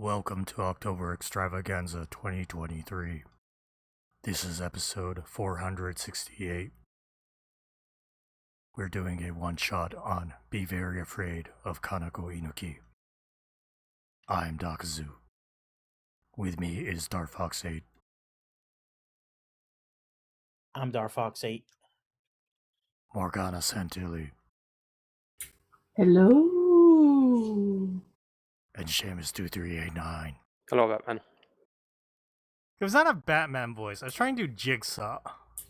Welcome to October Extravaganza 2023. This is episode 468. We're doing a one-shot on Be Very Afraid of Kanako Inuki. I'm Dakazu. With me is Darfox8. I'm Darfox8. Morgana Santilli. Hello. And Seamus2389. Hello, Batman. It was not a Batman voice. I was trying to do Jigsaw.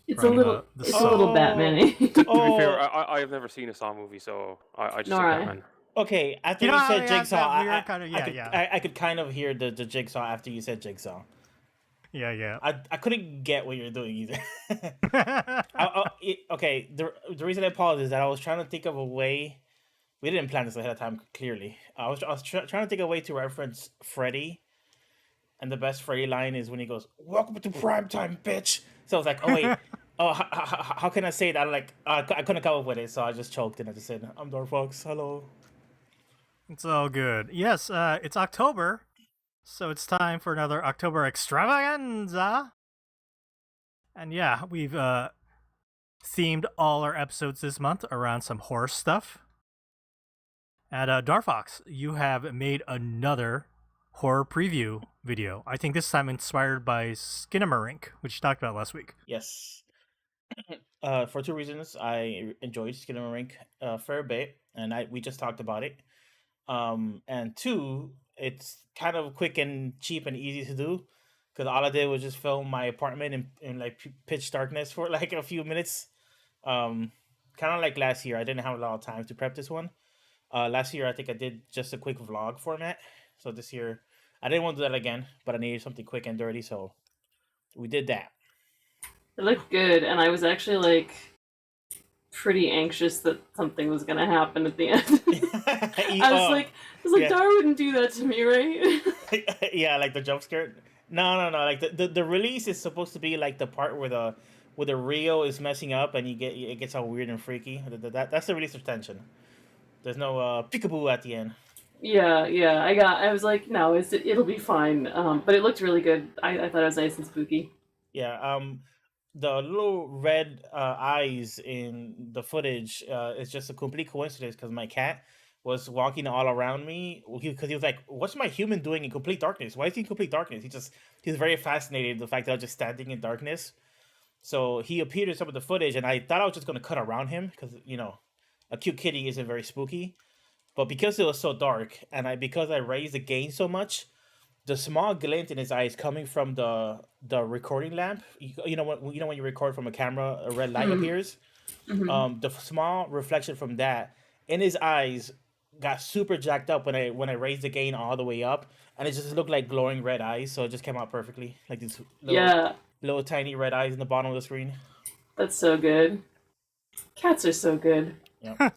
It's from a little, the it's Saw. a little Batman-y. To be fair, I have never seen a Saw movie, so I just Nor said I. Batman. Okay, after You you, know how said they have Jigsaw, that weird I, kind of- I, yeah, could, yeah. I could kind of hear the Jigsaw after you said Jigsaw. Yeah. I couldn't get what you're doing either. Okay, the reason I paused is that I was trying to think of a way. We didn't plan this ahead of time, clearly. I was trying to think of a way to reference Freddy. And the best Freddy line is when he goes, "Welcome to primetime, bitch." So I was like, oh, wait. How can I say that? I couldn't come up with it, so I just choked and I just said, "I'm Darfox. Hello." It's all good. Yes, it's October, so it's time for another October Extravaganza. And yeah, we've themed all our episodes this month around some horror stuff. And Darfox, you have made another horror preview video. I think this time inspired by Skinamarink, which you talked about last week. Yes. For two reasons, I enjoyed Skinamarink a fair bit, and we just talked about it. And two, it's kind of quick and cheap and easy to do, because all I did was just film my apartment in like pitch darkness for like a few minutes. Kind of like last year, I didn't have a lot of time to prep this one. Last year, I think I did just a quick vlog format. So this year, I didn't want to do that again, but I needed something quick and dirty, so we did that. It looked good, and I was actually like pretty anxious that something was gonna happen at the end. I was like, yeah. Dar wouldn't do that to me, right? Yeah, like the jump scare. No. Like the release is supposed to be like the part where the reel is messing up and it gets all weird and freaky. That's the release of tension. There's no peekaboo at the end. Yeah. I was like, no, it'll be fine. But it looked really good. I thought it was nice and spooky. Yeah. The little red eyes in the footage is just a complete coincidence because my cat was walking all around me because he was like, "What's my human doing in complete darkness? Why is he in complete darkness?" He's very fascinated with the fact that I was just standing in darkness. So he appeared in some of the footage, and I thought I was just going to cut around him because a cute kitty isn't very spooky. But because it was so dark, and because I raised the gain so much, the small glint in his eyes coming from the recording lamp. You know when you record from a camera, a red light appears. Mm-hmm. The small reflection from that in his eyes got super jacked up when I raised the gain all the way up, and it just looked like glowing red eyes. So it just came out perfectly, like these little tiny red eyes in the bottom of the screen. That's so good. Cats are so good. Yeah.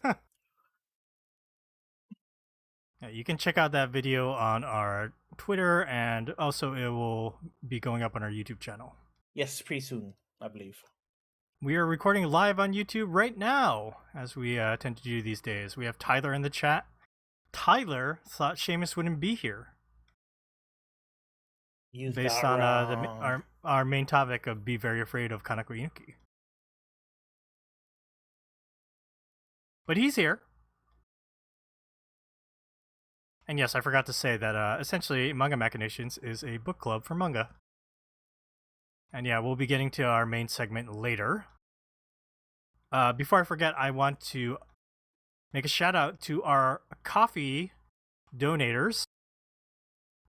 Yeah, you can check out that video on our Twitter, and also it will be going up on our YouTube channel. Yes, pretty soon, I believe. We are recording live on YouTube right now, as we tend to do these days. We have Tyler in the chat. Tyler thought Seamus wouldn't be here, based on our main topic of Be Very Afraid of Kanako Inuki. But he's here. And yes, I forgot to say that essentially Manga Machinations is a book club for manga. And yeah, we'll be getting to our main segment later. Before I forget, I want to make a shout out to our coffee donators.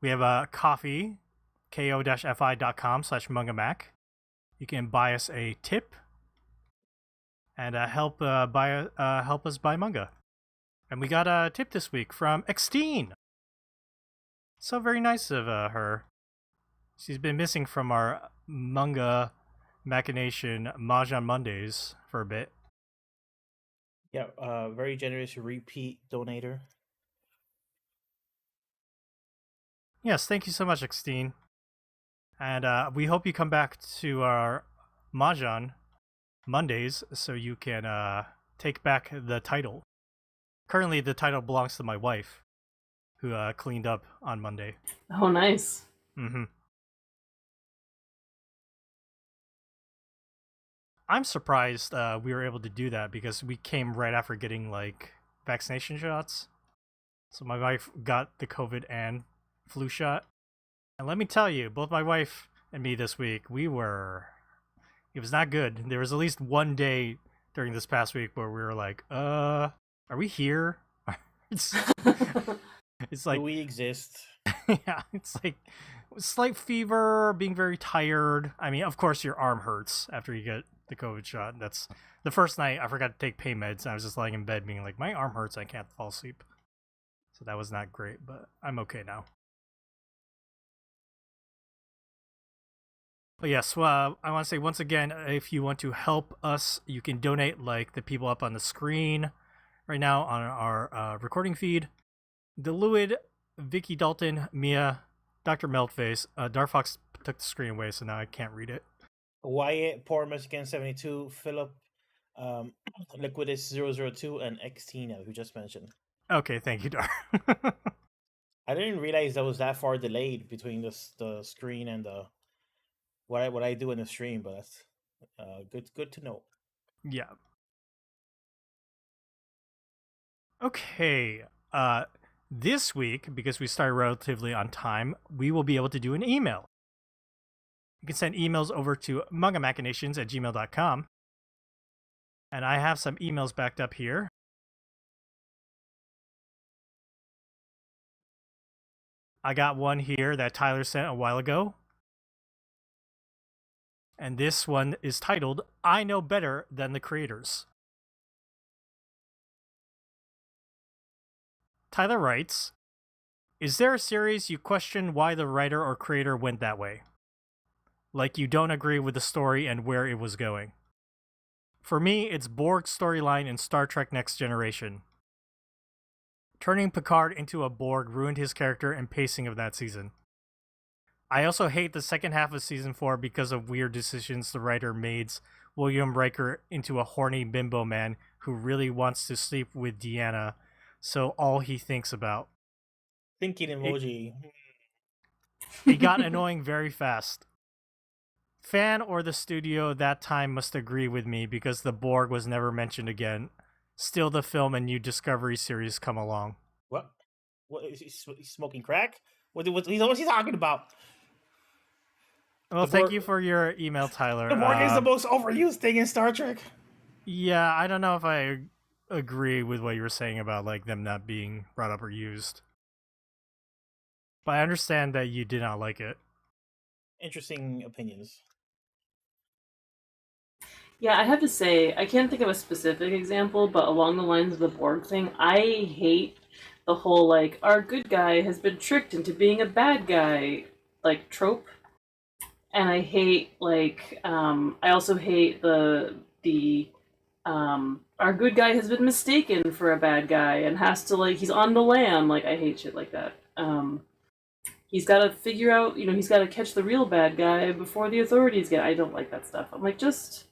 We have a coffee, ko-fi.com/mangamac. You can buy us a tip and help us buy manga. And we got a tip this week from Extine. So very nice of her. She's been missing from our Manga Machination Mahjong Mondays for a bit. Yeah, very generous repeat donator. Yes, thank you so much, Extine. And we hope you come back to our Mahjong Mondays so you can take back the title. Currently, the title belongs to my wife, who cleaned up on Monday. Oh, nice. Mm-hmm. I'm surprised we were able to do that because we came right after getting like vaccination shots. So my wife got the COVID and flu shot. And let me tell you, both my wife and me this week, it was not good. There was at least one day during this past week where we were like, are we here? it's like, do we exist? yeah, it's like slight fever, being very tired. I mean, of course your arm hurts after you get the COVID shot. That's the first night I forgot to take pain meds, and I was just lying in bed being like, my arm hurts, I can't fall asleep. So that was not great, but I'm okay now. But yes, I want to say once again, if you want to help us, you can donate like the people up on the screen right now on our recording feed. Deluid, Vicky Dalton, Mia, Dr. Meltface, Darfox took the screen away, so now I can't read it. Wyatt, Poor Mexican 72, Philip, Liquidus 002, and Xtina, who just mentioned. Okay, thank you, Dar. I didn't realize that was that far delayed between the screen and the what I do in the stream, but that's good to know. Yeah. Okay. This week, because we started relatively on time, we will be able to do an email. You can send emails over to mangamachinations@gmail.com. And I have some emails backed up here. I got one here that Tyler sent a while ago. And this one is titled, I Know Better Than the Creators. Tyler writes, is there a series you question why the writer or creator went that way? Like you don't agree with the story and where it was going. For me, it's Borg's storyline in Star Trek Next Generation. Turning Picard into a Borg ruined his character and pacing of that season. I also hate the second half of Season 4 because of weird decisions the writer made William Riker into a horny bimbo man who really wants to sleep with Deanna, so all he thinks about. Thinking emoji. It got annoying very fast. Fan or the studio that time must agree with me because the Borg was never mentioned again. Still, the film and New Discovery series come along. What is he smoking crack? What's he talking about? Well, The thank Borg- you for your email, Tyler. The Borg is the most overused thing in Star Trek. Yeah, I don't know if I agree with what you were saying about like them not being brought up or used. But I understand that you did not like it. Interesting opinions. Yeah, I have to say, I can't think of a specific example, but along the lines of the Borg thing, I hate the whole, like, our good guy has been tricked into being a bad guy, like, trope. And I hate, like, I also hate the our good guy has been mistaken for a bad guy and has to, like, he's on the lam. Like, I hate shit like that. He's got to figure out, he's got to catch the real bad guy before the authorities get. I don't like that stuff. I'm like, just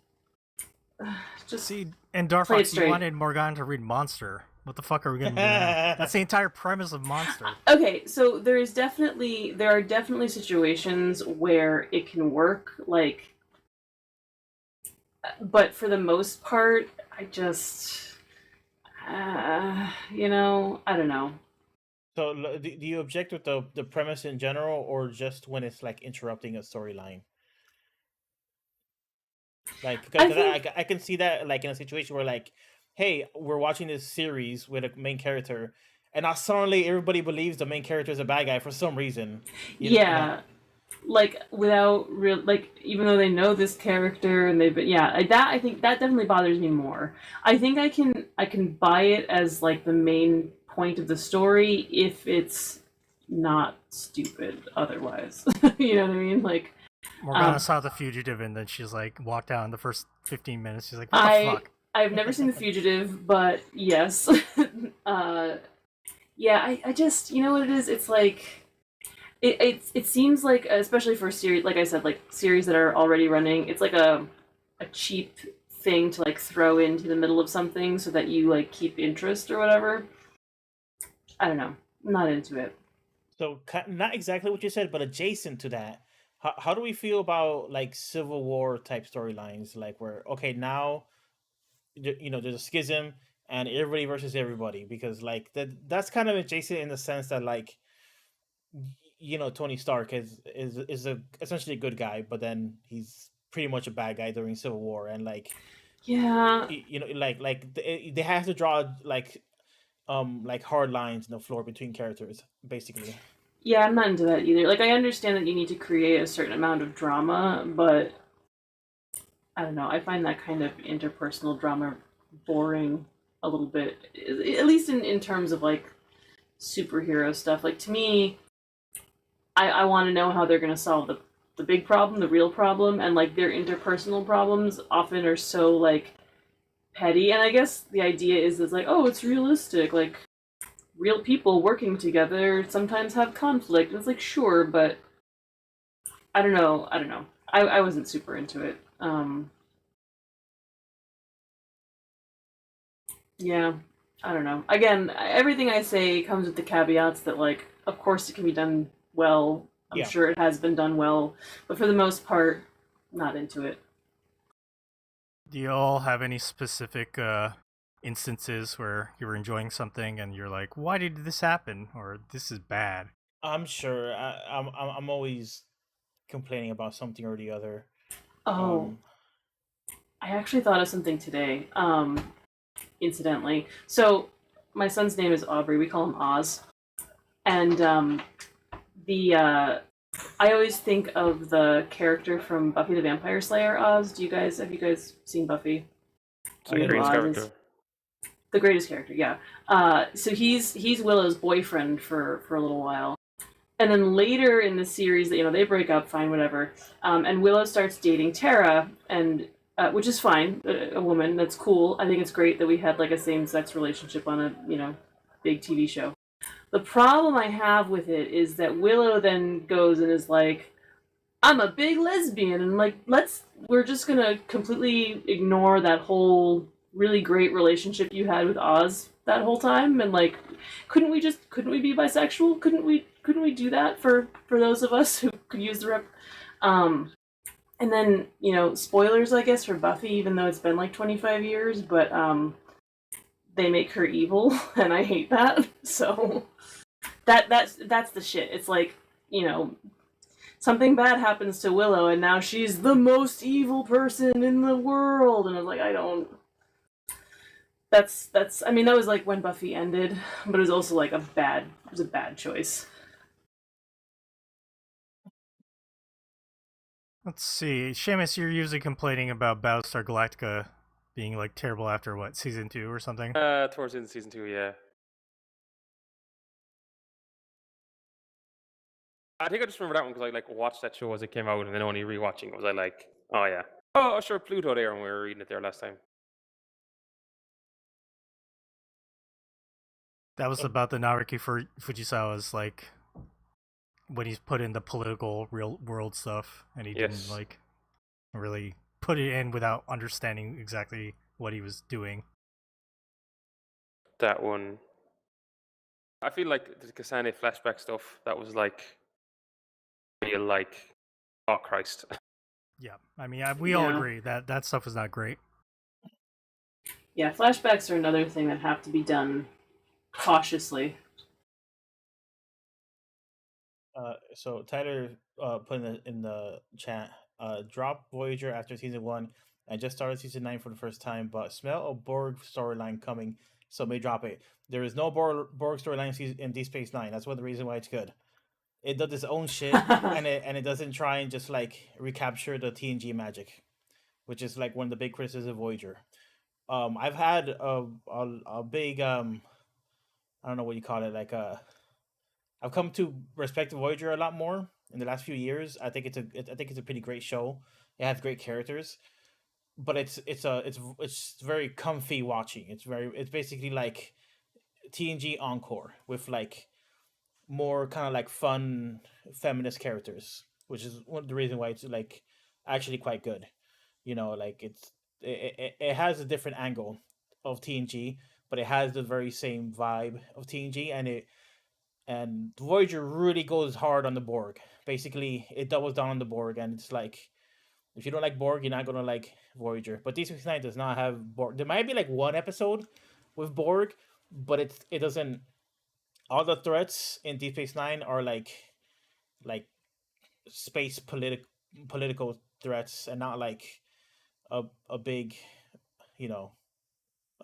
See, and play it Darfox, you straight. wanted Morgan to read Monster. What the fuck are we gonna do now? That's the entire premise of Monster. Okay, so there are definitely situations where it can work, like, but for the most part, I just, I don't know. So, do you object with the premise in general, or just when it's like interrupting a storyline? Like, I can see that like in a situation where like, hey, we're watching this series with a main character, and now suddenly everybody believes the main character is a bad guy for some reason. Yeah, like without real, like even though they know this character and I think that definitely bothers me more. I think I can buy it as like the main point of the story if it's not stupid otherwise. You know what I mean? Like, Morgana saw The Fugitive and then she's like walked out in the first 15 minutes. She's like, what the fuck? I've never seen The Fugitive, but yes. Yeah, I just, you know what it is? It's like, it seems like, especially for series, like I said, like series that are already running, it's like a cheap thing to like throw into the middle of something so that you like keep interest or whatever. I don't know. Not into it. So not exactly what you said, but adjacent to that. How do we feel about like Civil War type storylines? Like where okay now, there's a schism and everybody versus everybody because like that's kind of adjacent in the sense that like Tony Stark is a essentially a good guy, but then he's pretty much a bad guy during Civil War, and like Yeah. like they have to draw like hard lines in the floor between characters, basically. Yeah, I'm not into that either. Like, I understand that you need to create a certain amount of drama, but I don't know. I find that kind of interpersonal drama boring a little bit, at least in terms of like superhero stuff. Like, to me, I want to know how they're going to solve the big problem, the real problem, and like their interpersonal problems often are so like petty. And I guess the idea is like, oh, it's realistic. Like, real people working together sometimes have conflict. And it's like, sure, but I don't know. I wasn't super into it. Yeah, I don't know. Again, everything I say comes with the caveats that, like, of course it can be done well. I'm Yeah. sure it has been done well, but for the most part, not into it. Do you all have any specific instances where you were enjoying something and you're like, why did this happen? Or this is bad? I'm sure I'm always complaining about something or the other. Oh, I actually thought of something today. Incidentally, so my son's name is Aubrey. We call him Oz, and the I always think of the character from Buffy the Vampire Slayer, Oz. Have you guys seen Buffy? It's a great character. The greatest character, yeah. So he's Willow's boyfriend for a little while, and then later in the series, they break up, fine, whatever. And Willow starts dating Tara, and which is fine, a woman. That's cool. I think it's great that we had like a same-sex relationship on a big TV show. The problem I have with it is that Willow then goes and is like, I'm a big lesbian, and like, we're just gonna completely ignore that whole really great relationship you had with Oz that whole time, and like, couldn't we be bisexual? Couldn't we do that for those of us who could use the rep? And then, spoilers, I guess, for Buffy, even though it's been like 25 years, but they make her evil, and I hate that. So that's the shit. It's like, something bad happens to Willow, and now she's the most evil person in the world. And I was like, I don't. That's. I mean, that was like when Buffy ended, but it was also like a bad choice. Let's see. Seamus, you're usually complaining about Battlestar Galactica being like terrible after what, season 2 or something? Towards the end of season 2, yeah. I think I just remember that one because I like watched that show as it came out, and then only rewatching was I like, oh yeah, oh sure, Pluto there, and we were reading it there last time. That was about the Naruki Fujisawa's like when he's put in the political real world stuff, and he didn't like really put it in without understanding exactly what he was doing. That one, I feel like the Kasane flashback stuff that was like real like, oh Christ. Yeah, I mean, we all agree that stuff is not great. Yeah, flashbacks are another thing that have to be done cautiously. So Tyler put in the chat, drop Voyager after season 1. I just started season 9 for the first time, but smell a Borg storyline coming, so may drop it. There is no Borg storyline in Deep Space Nine. That's one of the reasons why it's good. It does its own shit, and it doesn't try and just like recapture the TNG magic, which is like one of the big criticisms of Voyager. I've had a big I don't know what you call it, like I've come to respect Voyager a lot more in the last few years. I think it's a pretty great show. It has great characters, but it's very comfy watching. It's basically like TNG Encore with like more kind of like fun feminist characters, which is one of the reasons why it's like actually quite good. Like it has a different angle of TNG, but it has the very same vibe of TNG, and and Voyager really goes hard on the Borg. Basically, it doubles down on the Borg, and it's like, if you don't like Borg, you're not gonna like Voyager. But Deep Space Nine does not have Borg. There might be like one episode with Borg, but it doesn't. All the threats in Deep Space Nine are like space political threats, and not like a big, you know,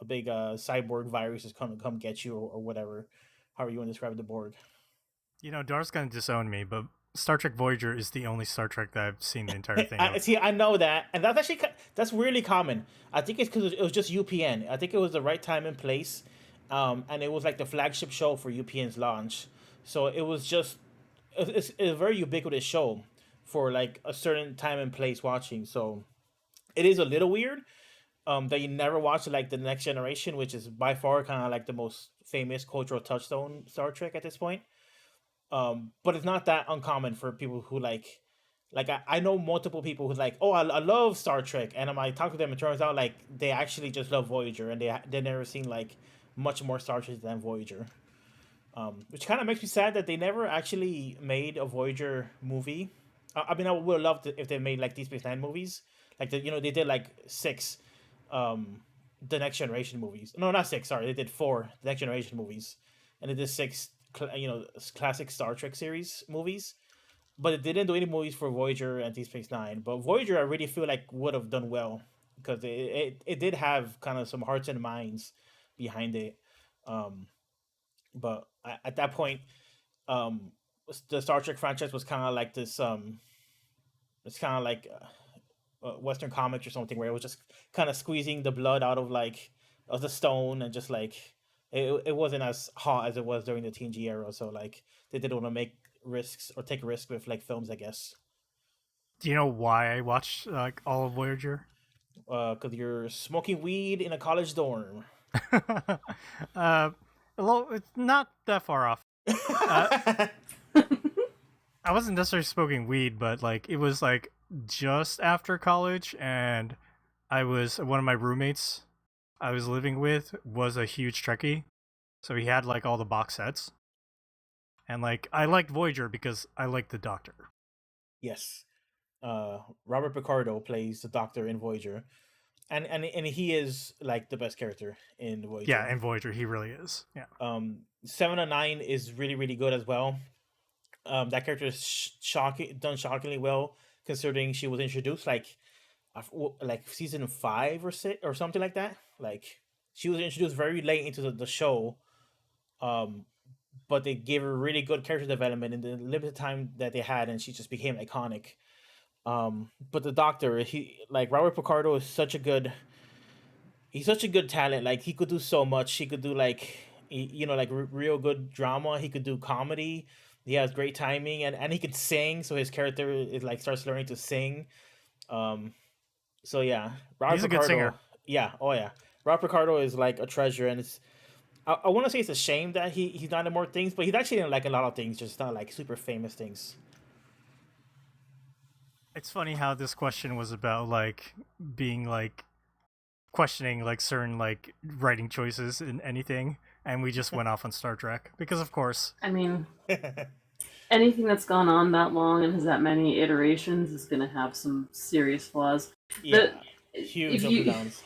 a big cyborg virus is come get you, or whatever. However you want to describe the Borg. You know, Dar's gonna disown me, but Star Trek Voyager is the only Star Trek that I've seen the entire thing of. See, I know that, and that's really common. I think it's because it was just UPN. I think it was the right time and place, and it was like the flagship show for UPN's launch. So it was just it's a very ubiquitous show for like a certain time and place watching. So it is a little weird that you never watch like the Next Generation, which is by far kind of like the most famous cultural touchstone Star Trek at this point. But it's not that uncommon for people who I know multiple people who like, oh, I love Star Trek, and I talk to them, it turns out like they actually just love Voyager, and they never seen like much more Star Trek than Voyager. Which kind of makes me sad that they never actually made a Voyager movie. I mean, I would have loved it if they made like Deep Space Nine movies, like they did like 6, the Next Generation movies. No, not 6. Sorry, they did 4 the Next Generation movies, and they did 6, classic Star Trek series movies. But it didn't do any movies for Voyager and Deep Space Nine. But Voyager, I really feel like would have done well, because it did have kind of some hearts and minds behind it. But at that point, the Star Trek franchise was kind of like this. It's kind of like Western comics or something, where it was just kind of squeezing the blood out of the stone, and just like it wasn't as hot as it was during the TNG era. So like they didn't want to make risks or take a risk with like films, I guess. Do you know why I watched like all of Voyager? Because you're smoking weed in a college dorm. Well, it's not that far off. I wasn't necessarily smoking weed, but like it was like just after college, and one of my roommates I was living with was a huge Trekkie, so he had like all the box sets, and like I liked Voyager because I liked the Doctor. Yes, Robert Picardo plays the Doctor in Voyager, and he is like the best character in Voyager. Yeah, in Voyager he really is. Yeah. 7 and 9 is really, really good as well. That character is shockingly well, considering she was introduced like season 5 or 6 or something like that. Like she was introduced very late into the show, but they gave her really good character development in the limited time that they had, and she just became iconic. But the Doctor, Robert Picardo is such a good talent. Like he could do so much. He could do real good drama. He could do comedy. He has great timing, and he could sing. So his character is like starts learning to sing. So yeah, Robert He's a Picardo, good singer. Yeah, oh yeah, Robert Picardo is like a treasure, and I want to say it's a shame that he's not in more things, but he's actually in like a lot of things, just not like super famous things. It's funny how this question was about like being like questioning like certain like writing choices in anything, and we just went off on Star Trek because of course. I mean, anything that's gone on that long and has that many iterations is going to have some serious flaws. Yeah, huge up and downs.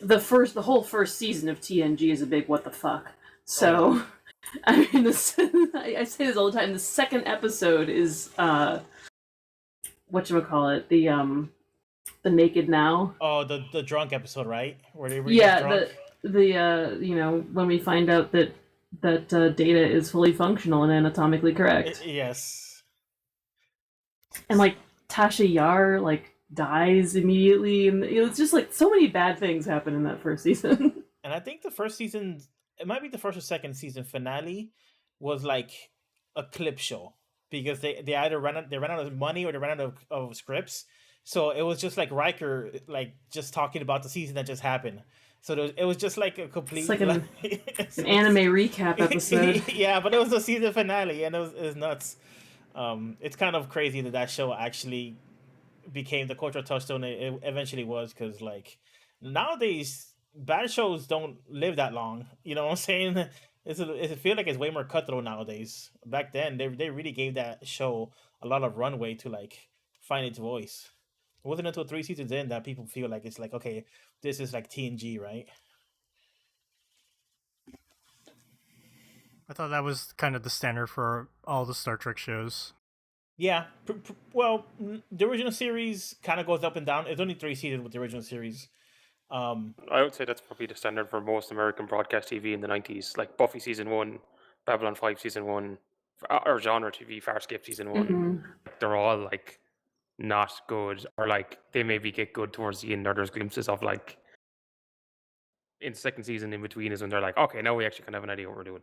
The whole first season of TNG is a big what the fuck. So, I mean, I say this all the time. The second episode is whatchamacallit, the Naked Now. Oh, the drunk episode, right? Where they drunk? the when we find out that Data is fully functional and anatomically correct. Yes. And like Tasha Yar like dies immediately, and it's just like so many bad things happen in that first season. And I think the first season, it might be the first or second season finale, was like a clip show, because they either ran out of money or they ran out of scripts. So it was just like Riker like just talking about the season that just happened. So it was just like a complete... It's like an anime recap episode. Yeah, but it was the season finale, and it was nuts. It's kind of crazy that show actually became the cultural touchstone it eventually was, because like nowadays bad shows don't live that long. You know what I'm saying? It feel like it's way more cutthroat nowadays. Back then, they really gave that show a lot of runway to like find its voice. It wasn't until 3 seasons in that people feel like it's like, okay, this is like TNG, right? I thought that was kind of the standard for all the Star Trek shows. Yeah. Well, the original series kind of goes up and down. It's only 3 seasons with the original series. I would say that's probably the standard for most American broadcast TV in the 90s. Like Buffy season 1, Babylon 5 season 1, or genre TV, Farscape season 1. Mhm. They're all like not good, or like they maybe get good towards the end, or there's glimpses of like in the second season in between is when they're like, okay, now we actually kind of have an idea what we're doing.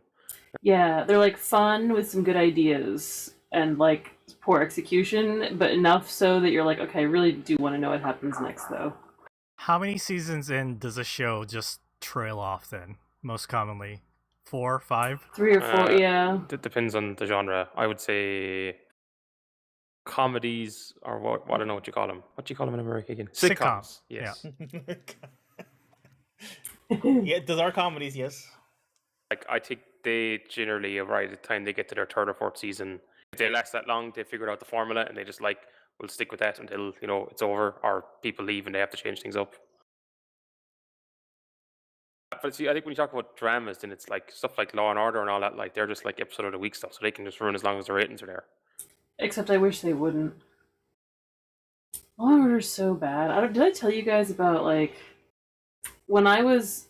Yeah, they're like fun with some good ideas and like poor execution, but enough so that you're like, okay, I really do want to know what happens next, though. How many seasons in does a show just trail off then? Most commonly, 4, 5. 3 or 4, yeah. It depends on the genre. I would say comedies, or what I don't know what you call them. What do you call them in America again? Sitcoms. Yes. Yeah, those are comedies, yes. Like I think they generally arrive at the time they get to their third or fourth season. If they last that long, they figured out the formula and they just like will stick with that until it's over, or people leave and they have to change things up. But see, I think when you talk about dramas, then it's like stuff like Law and Order and all that. Like they're just like episode of the week stuff, so they can just run as long as the ratings are there. Except I wish they wouldn't. Law and Order's so bad. Did I tell you guys about like when I was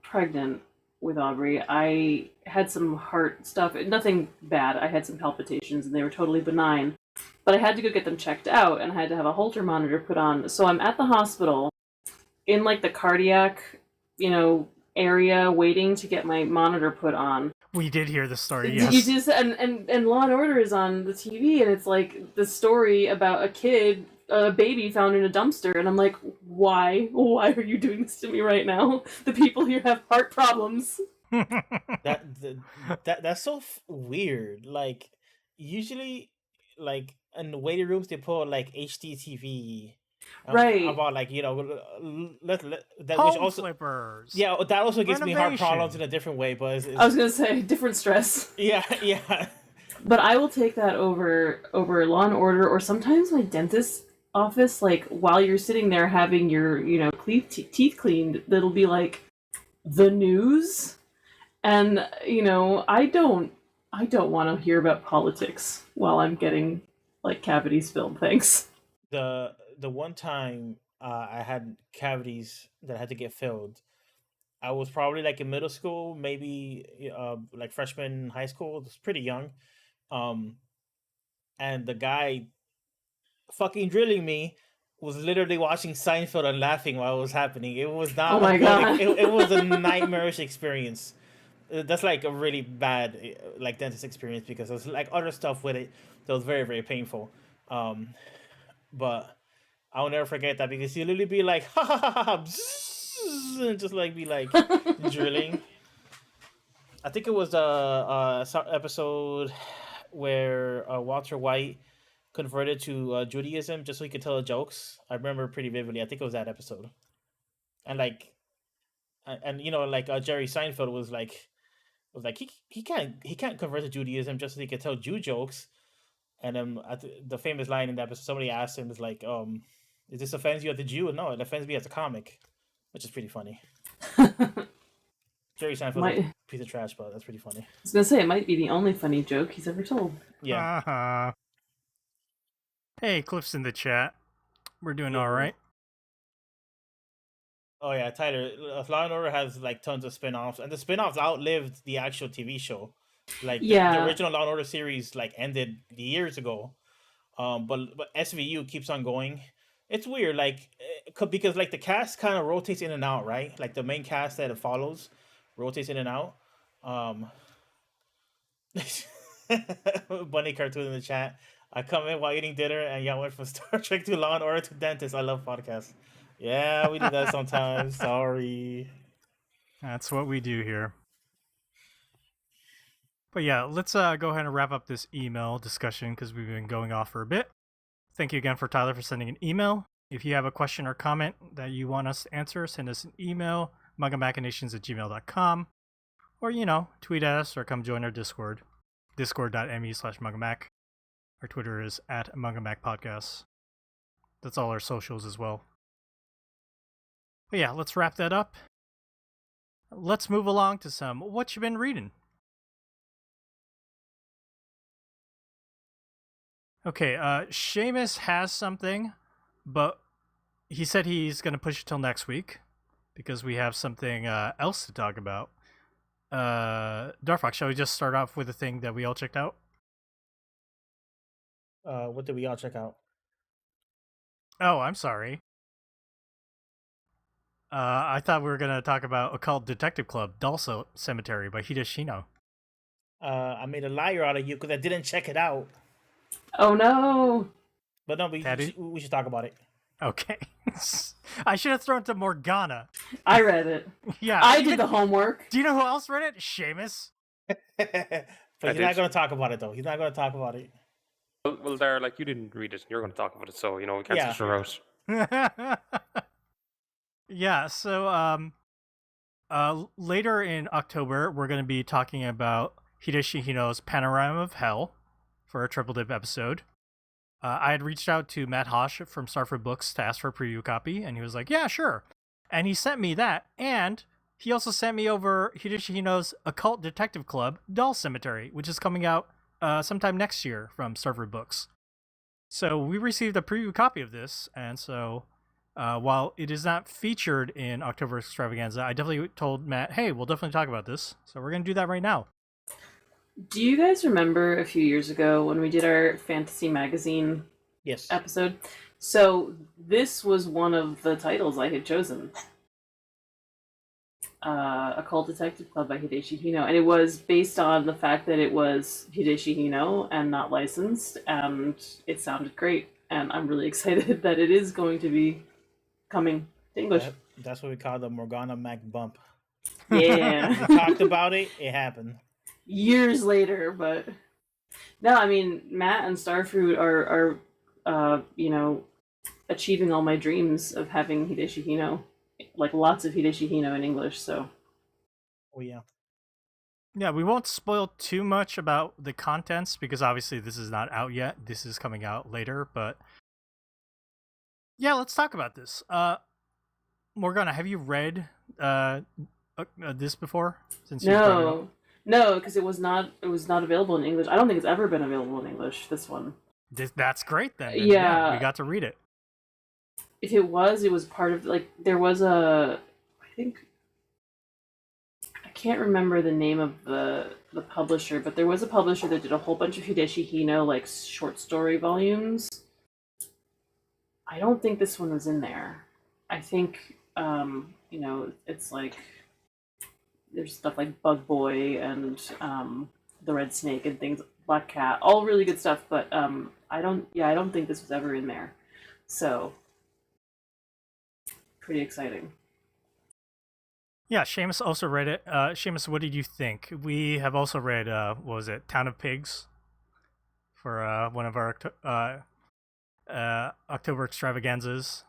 pregnant with Aubrey, I had some heart stuff. Nothing bad. I had some palpitations and they were totally benign. But I had to go get them checked out and I had to have a Holter monitor put on. So I'm at the hospital in like the cardiac, area waiting to get my monitor put on. We did hear the story, yes. You just and Law and Order is on the TV and it's like the story about a baby found in a dumpster, and I'm like, why are you doing this to me right now? The people here have heart problems. That's so weird. Like usually, like in the waiting rooms, they put like HDTV, right? About like that, Home which also flippers. Yeah, that also gives me heart Renovation. problems in a different way. But I was gonna say different stress. Yeah. But I will take that over Law and Order, or sometimes my dentist office, like while you're sitting there having your teeth cleaned, that'll be like the news, and I don't want to hear about politics while I'm getting like cavities filled. Thanks. The one time I had cavities that I had to get filled, I was probably like in middle school, maybe like freshman in high school. It was pretty young, and the guy fucking drilling me was literally watching Seinfeld and laughing while it was happening. It was not. Oh my God. It was a nightmarish experience. That's like a really bad like dentist experience because there's like other stuff with it that was very, very painful. But I'll never forget that because he'll literally be like ha ha ha ha, bzzz, and just like be like drilling. I think it was some episode where Walter White converted to Judaism just so he could tell the jokes. I remember pretty vividly. I think it was that episode. And like, Jerry Seinfeld was like he can't convert to Judaism just so he could tell Jew jokes. And the famous line in that episode, somebody asked him is like, "Is this offends you as a Jew?" No, it offends me as a comic, which is pretty funny. Jerry Seinfeld is a piece of trash, but that's pretty funny. I was gonna say it might be the only funny joke he's ever told. Yeah. Uh-huh. Hey, Cliff's in the chat. We're doing all right. Oh yeah, Tyler. Law and Order has like tons of spin-offs, and the spin-offs outlived the actual TV show. Like the original Law and Order series like ended years ago, but SVU keeps on going. It's weird, like because like the cast kind of rotates in and out, right? Like the main cast that it follows rotates in and out. Bunny cartoon in the chat. I come in while eating dinner, and y'all went from Star Trek to Law and Order to dentist. I love podcasts. Yeah, we do that sometimes. Sorry. That's what we do here. But yeah, let's go ahead and wrap up this email discussion because we've been going off for a bit. Thank you again for Tyler for sending an email. If you have a question or comment that you want us to answer, send us an email, mangamachinations@gmail.com. Or, tweet at us or come join our Discord. Discord.me/MangaMac. Our Twitter is @MangaMacPodcasts. That's all our socials as well. But yeah, let's wrap that up. Let's move along to some what you been reading. Okay, Seamus has something, but he said he's going to push it till next week because we have something else to talk about. Darfox, shall we just start off with the thing that we all checked out? What did we all check out? Oh, I'm sorry. I thought we were going to talk about Occult Detective Club, Dulce Cemetery by Hideshino. I made a liar out of you because I didn't check it out. Oh no! But no, we should talk about it. Okay. I should have thrown to Morgana. I read it. Yeah. I did the homework. Do you know who else read it? Seamus. But he's not going to talk about it, though. He's not going to talk about it. Well, there, like, you didn't read it, and you're going to talk about it, so, we can't switch her out. Yeah, so later in October, we're going to be talking about Hideshi Hino's Panorama of Hell for a Triple Dip episode. I had reached out to Matt Hosh from Starford Books to ask for a preview copy, and he was like, yeah, sure. And he sent me that, and he also sent me over Hideshi Hino's Occult Detective Club, Doll Cemetery, which is coming out sometime next year from Starford Books. So we received a preview copy of this, and so while it is not featured in October Extravaganza, I definitely told Matt, hey, we'll definitely talk about this. So we're going to do that right now. Do you guys remember a few years ago when we did our fantasy magazine episode? So this was one of the titles I had chosen. Occult Detective Club by Hideshi Hino. And it was based on the fact that it was Hideshi Hino and not licensed. And it sounded great. And I'm really excited that it is going to be coming to English. That's what we call the Morgana Mac bump. Yeah. We talked about it. It happened. Years later, but no, I mean, Matt and Starfruit are achieving all my dreams of having Hideshi Hino, like lots of Hideshi Hino in English. So, oh yeah, yeah. We won't spoil too much about the contents because obviously this is not out yet. This is coming out later, but yeah, let's talk about this. Morgana, have you read this before? No, because it was not available in English. I don't think it's ever been available in English, this one. That's great then. Yeah. We got to read it. If it was part of, like, there was I can't remember the name of the publisher, but there was a publisher that did a whole bunch of Hideshi Hino, like, short story volumes. I don't think this one was in there. I think, it's like... There's stuff like Bug Boy and The Red Snake and things, Black Cat, all really good stuff, but I don't think this was ever in there. So, pretty exciting. Yeah, Seamus also read it. Seamus, what did you think? We have also read, what was it, Town of Pigs for one of our October extravaganzas,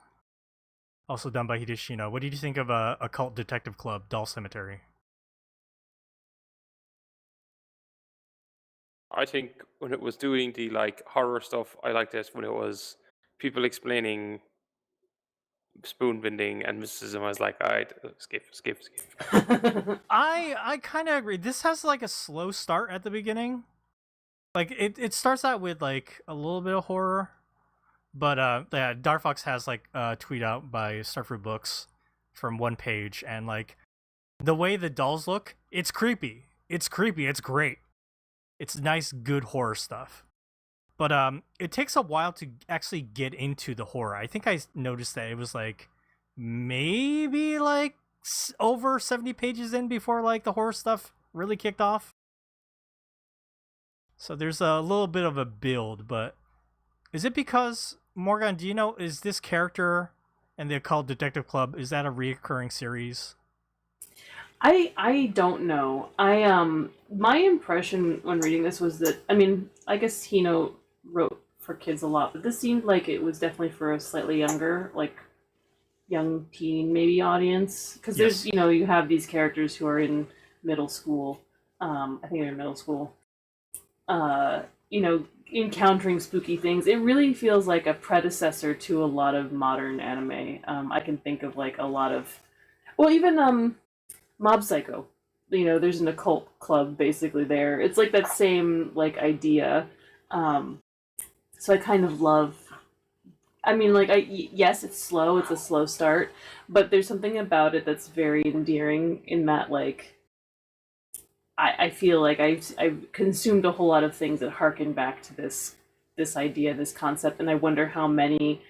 also done by Hideshi Hino. What did you think of Occult Detective Club, Doll Cemetery? I think when it was doing the horror stuff, I liked it. When it was people explaining spoon bending and mysticism, I was like, alright, skip. I kind of agree. This has like a slow start at the beginning. Like it starts out with like a little bit of horror, but yeah, Darfox has like a tweet out by Starfruit Books from one page, and like the way the dolls look, it's creepy. It's great. It's nice, good horror stuff. But it takes a while to actually get into the horror. I think I noticed that it was like maybe like over 70 pages in before like the horror stuff really kicked off. So there's a little bit of a build, but is it because, Morgan, do you know, is this character and the Occult Detective Club, is that a reoccurring series? I don't know. My impression when reading this was that, I mean, I guess Hino wrote for kids a lot, but this seemed like it was definitely for a slightly younger, like young teen maybe audience, because there's, you have these characters who are in middle school. I think they're in middle school. You know, encountering spooky things. It really feels like a predecessor to a lot of modern anime. I can think of like a lot of, well, even Mob Psycho. You know, there's an occult club basically there. It's like that same like idea. So I kind of love. I mean, like, yes, it's slow. It's a slow start, but there's something about it that's very endearing. In that, like, I feel like I've consumed a whole lot of things that harken back to this idea, this concept, and I wonder how many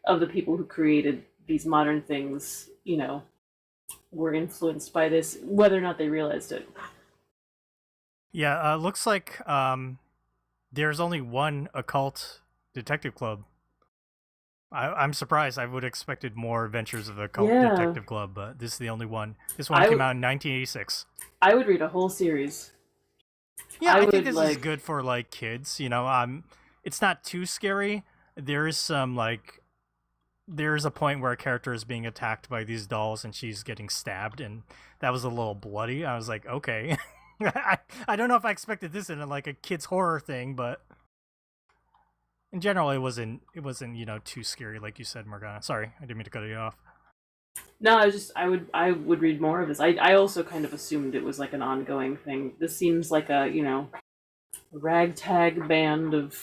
of the people who created these modern things, you know, were influenced by this, whether or not they realized it. Yeah, looks like there's only one occult detective club. I'm surprised. I would have expected more adventures of the occult Yeah. detective club, but this is the only one. This one I came w- out in 1986. I would read a whole series. Yeah, I I think would, this is like- good for like kids. You know, it's not too scary. There is some like, there's a point where a character is being attacked by these dolls and she's getting stabbed, and that was a little bloody. I was like, okay, I don't know if I expected this in like a kids horror thing, but in general, it wasn't you know too scary like you said, Morgana. Sorry, I didn't mean to cut you off. No, I would read more of this. I also kind of assumed it was like an ongoing thing. This seems like a, you know, ragtag band of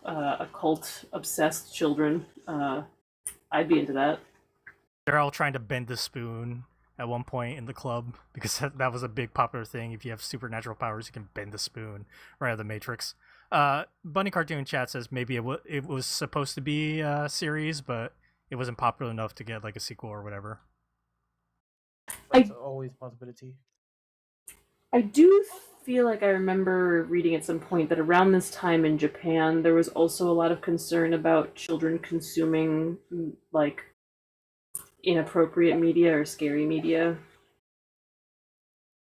occult obsessed children. I'd be into that. They're all trying to bend the spoon at one point in the club because that was a big popular thing. If you have supernatural powers, you can bend the spoon, right out of the Matrix. Bunny Cartoon Chat says maybe it was supposed to be a series, but it wasn't popular enough to get like a sequel or whatever. That's always a possibility. I do feel like I remember reading at some point that around this time in Japan, there was also a lot of concern about children consuming like inappropriate media or scary media.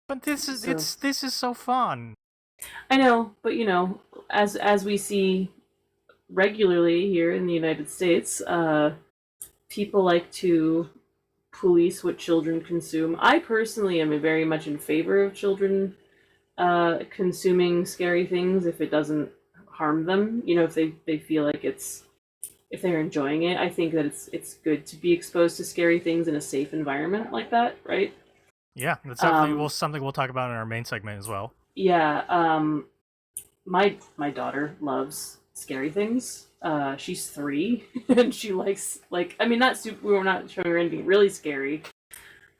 But this is So- this is so fun. I know, but you know, as we see regularly here in the United States, people like to police what children consume. I personally am very much in favor of children consuming scary things if it doesn't harm them. You know, if they feel like if they're enjoying it. I think that it's good to be exposed to scary things in a safe environment like that, right? Yeah, that's something we'll talk about in our main segment as well. Yeah, my daughter loves scary things. She's 3 and she likes, like, I mean, not super, we're not showing her anything really scary,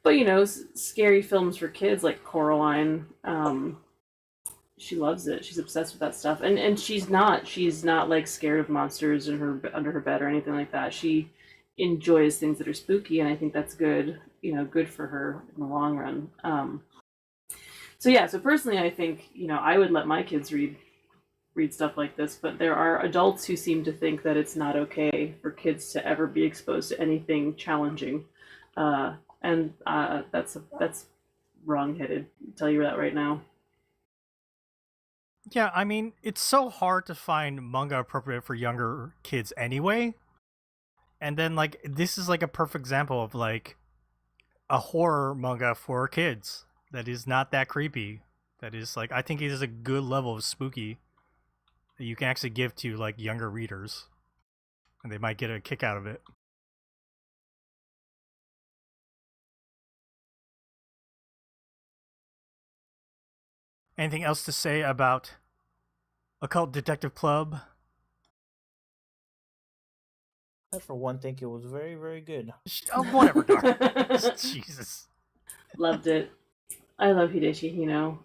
but you know, scary films for kids like Coraline. She loves it. She's obsessed with that stuff, and she's not like scared of monsters in her under her bed or anything like that. She enjoys things that are spooky, and I think that's good. You know, good for her in the long run. So yeah, so personally, I think, you know, I would let my kids read stuff like this, but there are adults who seem to think that it's not okay for kids to ever be exposed to anything challenging, and that's wrong-headed. I'll tell you that right now. Yeah, I mean, it's so hard to find manga appropriate for younger kids anyway. And then like this is like a perfect example of like a horror manga for kids that is not that creepy. That is like, I think it is a good level of spooky that you can actually give to like younger readers, and they might get a kick out of it. Anything else to say about Occult Detective Club? I, for one, think it was very, very good. Oh, whatever, Dark. Jesus. Loved it. I love Hideshi Hino.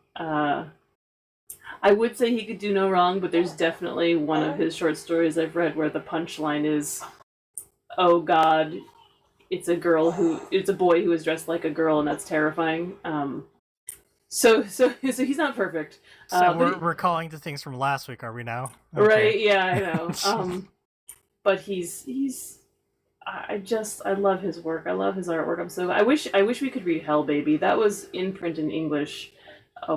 I would say he could do no wrong, but there's definitely one of his short stories I've read where the punchline is, "Oh God, it's a boy who is dressed like a girl, and that's terrifying." So he's not perfect. So But we're calling the things from last week, are we now? right? Yeah, I know. But I love his work. I love his artwork. I wish we could read Hell Baby. That was in print in English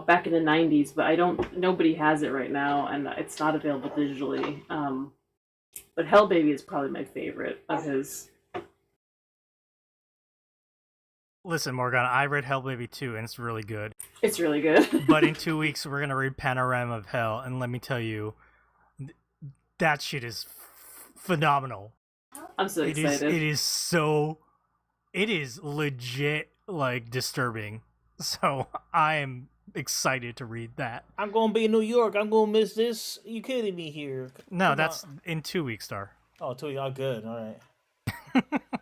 back in the 90s, but nobody has it right now, and it's not available digitally. But Hell Baby is probably my favorite of his. Listen, Morgan, I read Hell Baby 2, and it's really good. It's really good. But in 2 weeks, we're going to read Panorama of Hell, and let me tell you, that shit is phenomenal. I'm so excited. It is legit, like, disturbing. So I am excited to read that. I'm gonna be in New York. I'm gonna miss this. You kidding me here? No, Come that's on. in 2 weeks, Star. Oh, 2 weeks. Oh, good. All right.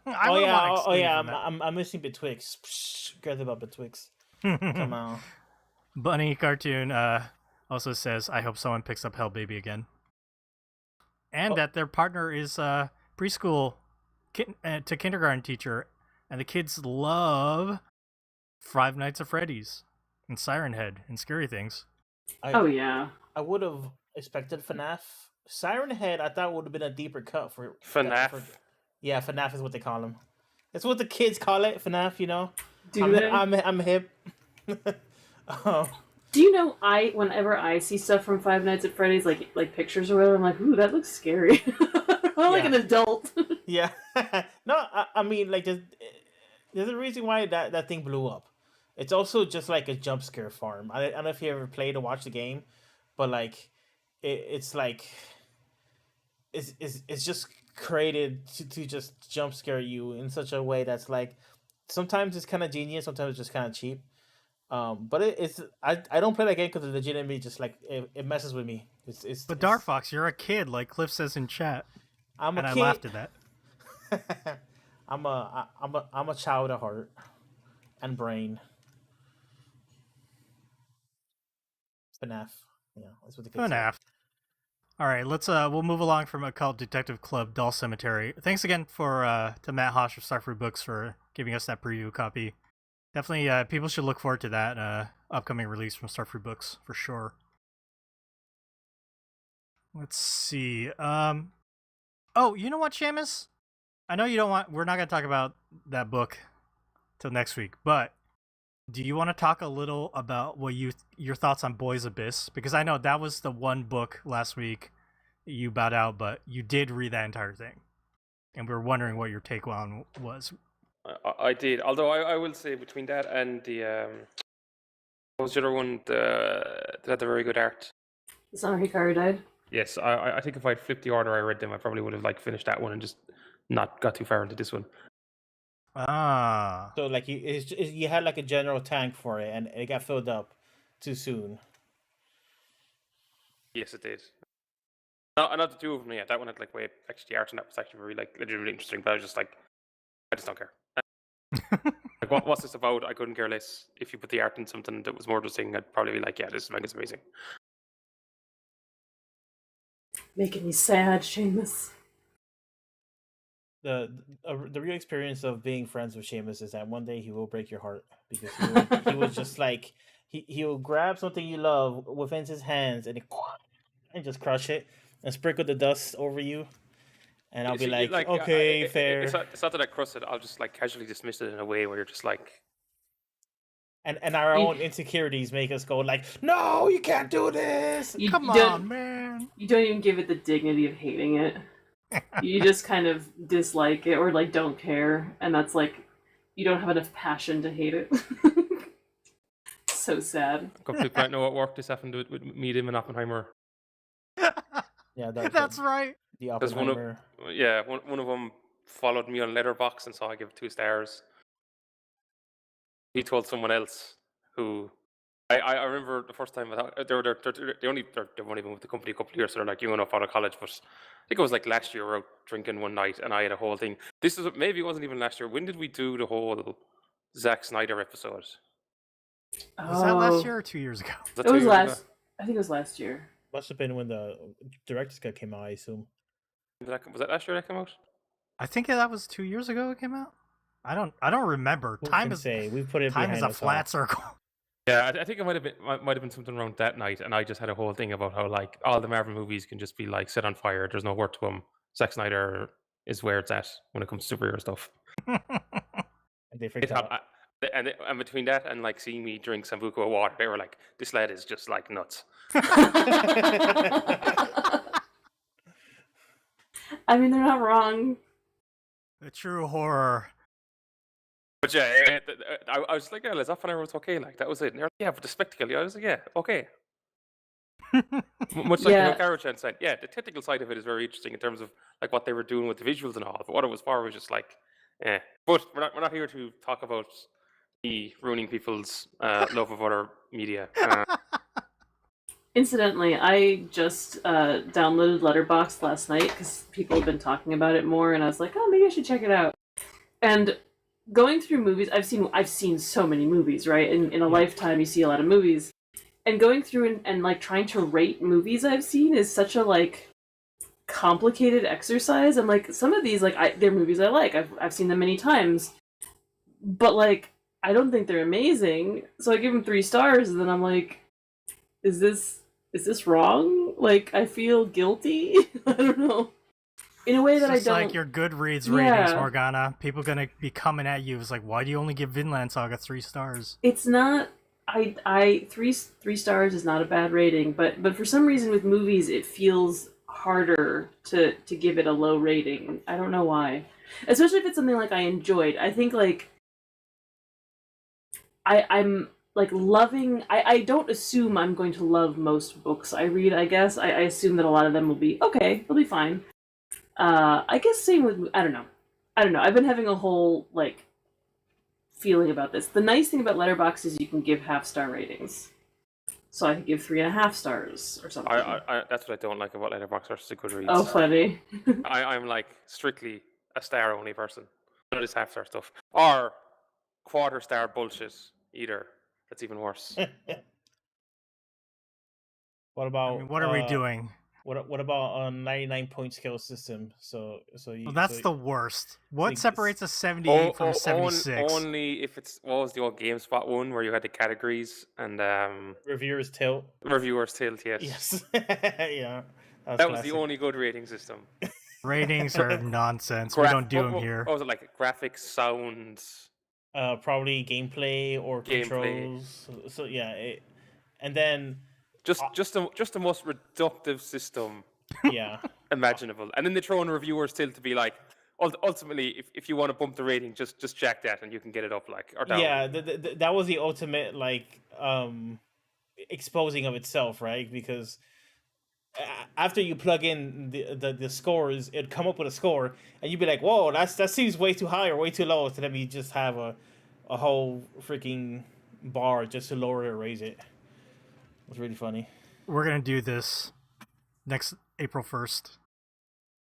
I'm missing Betwixt. Forget about Betwixt. Come on. Bunny Cartoon also says, I hope someone picks up Hell Baby again. And that their partner is preschool to kindergarten teacher, and the kids love Five Nights at Freddy's and Siren Head and Scary Things. Yeah. I would have expected FNAF. Siren Head, I thought would have been a deeper cut for FNAF. Yeah, FNAF is what they call them. That's what the kids call it, FNAF. You know. I'm hip. Do you know whenever I see stuff from Five Nights at Freddy's, like pictures or whatever, I'm like, ooh, that looks scary. I'm like an adult. Yeah. No, I mean, like, there's a reason why that thing blew up. It's also just like a jump scare farm. I don't know if you ever played or watched the game, but like, it's just created to just jump scare you in such a way that's like, sometimes it's kind of genius, sometimes it's just kind of cheap. But I don't play that game because it legitimately just like it messes with me. But Dark Fox, you're a kid, like Cliff says in chat. I'm a kid. I laughed at that. I'm a child at heart and brain. FNAF. Yeah, that's what the kids FNAF. All right, let's we'll move along from Occult Detective Club Doll Cemetery. Thanks again to Matt Hosh of Starfruit Books for giving us that preview copy. Definitely, people should look forward to that upcoming release from Starfruit Books for sure. Let's see. Oh, you know what, Seamus? I know you don't want. We're not going to talk about that book till next week, but do you want to talk a little about your thoughts on Boys Abyss? Because I know that was the one book last week you bowed out, but you did read that entire thing, and we were wondering what your take on was. I did, although I will say between that and the what was the other one that had the very good art? The Summer Hikaru died. Yes, I think if I'd flipped the order I read them, I probably would have like finished that one and just not got too far into this one. Ah. So like you had like a general tank for it, and it got filled up too soon. Yes, it did. Not the two of them. Yeah, that one had like way actually the art on that was actually very like legitimately interesting. But I was just like, I just don't care. Like, what's this about? I couldn't care less. If you put the art in something that was more interesting, I'd probably be like, yeah, this manga's amazing. Making me sad, Seamus. The real experience of being friends with Seamus is that one day he will break your heart because he was just like he'll grab something you love within his hands and just crush it and sprinkle the dust over you, and I'll be like okay, fair. It's not that I crush it. I'll just like casually dismiss it in a way where you're just like. And our own insecurities make us go like, no, you can't do this. Come on, man. You don't even give it the dignity of hating it. You just kind of dislike it or like don't care, and that's like you don't have enough passion to hate it. So sad. Completely don't know what work this happened with me, him, and Oppenheimer. Yeah, that's right. The Oppenheimer. One of them followed me on Letterboxd and saw I give it 2 stars. He told someone else who I remember the first time they've only been with the company a couple of years, so they're like young enough out of college. But I think it was like last year we were out drinking one night and I had a whole thing. Maybe it wasn't even last year. When did we do the whole Zack Snyder episode? Was that last year or 2 years ago? It was last. I think it was last year. Must have been when the director's cut came out, I assume. Was that last year that came out? I think that was 2 years ago it came out. I don't remember. Time is a flat circle. Yeah, I think it might have been something around that night, and I just had a whole thing about how like all the Marvel movies can just be like set on fire. There's no worth to them. Zack Snyder is where it's at when it comes to superhero stuff. And they freaked out. And between that and like seeing me drink Sambuca of water, they were like, "This lad is just like nuts." I mean, they're not wrong. The true horror. But yeah, I was like, yeah, Les Off was okay. Like that was it. And they're like, yeah, but the spectacle, yeah, I was like, yeah, okay. Much like Yeah. the Hikaru-chan said, yeah, the technical side of it is very interesting in terms of like what they were doing with the visuals and all. But what it was for was just like, eh. But we're not here to talk about me ruining people's love of other media. Incidentally, I just downloaded Letterboxd last night because people have been talking about it more, and I was like, oh, maybe I should check it out. And going through movies, I've seen so many movies, right? In a lifetime, you see a lot of movies, and going through and like trying to rate movies I've seen is such a like complicated exercise. And like some of these, like they're movies I like. I've seen them many times, but like I don't think they're amazing. So I give them 3 stars, and then I'm like, is this wrong? Like I feel guilty. I don't know. In a way that I It's don't like your Goodreads ratings, Morgana. People gonna be coming at you. It's like, why do you only give Vinland Saga 3 stars? It's not. I 3 stars is not a bad rating, but for some reason with movies it feels harder to give it a low rating. I don't know why. Especially if it's something like I enjoyed. I think like I'm like loving. I don't assume I'm going to love most books I read. I guess I assume that a lot of them will be okay. They'll be fine. I guess same with I don't know. I've been having a whole like feeling about this. The nice thing about Letterboxd is you can give half-star ratings. So I could give 3.5 stars or something. That's what I don't like about Letterboxd versus a Goodreads. Oh, funny. I'm like strictly a star only person. None of this half star stuff or quarter star bullshit either. That's even worse. What about? I mean, what are we doing? What about a 99-point scale system? So you. Well, that's so, the worst. What like, separates a 78 from a 76? Only if it's what was the old GameSpot one where you had the categories and reviewers tilt. Reviewers tilt, yes. Yes. Yeah. That was the only good rating system. Ratings are nonsense. We don't do them here. What was it like? Graphics, sounds. Probably gameplay or controls. So yeah, and then just the most reductive system. Yeah. Imaginable, and then they throw in reviewers tilt to be like, ultimately, if you want to bump the rating, just check that and you can get it up like or down. Yeah, that was the ultimate like exposing of itself, right? Because after you plug in the scores, it'd come up with a score, and you'd be like, "Whoa, that seems way too high or way too low." So then we just have a whole freaking bar just to lower it or raise it. It was really funny. We're gonna do this next April 1st.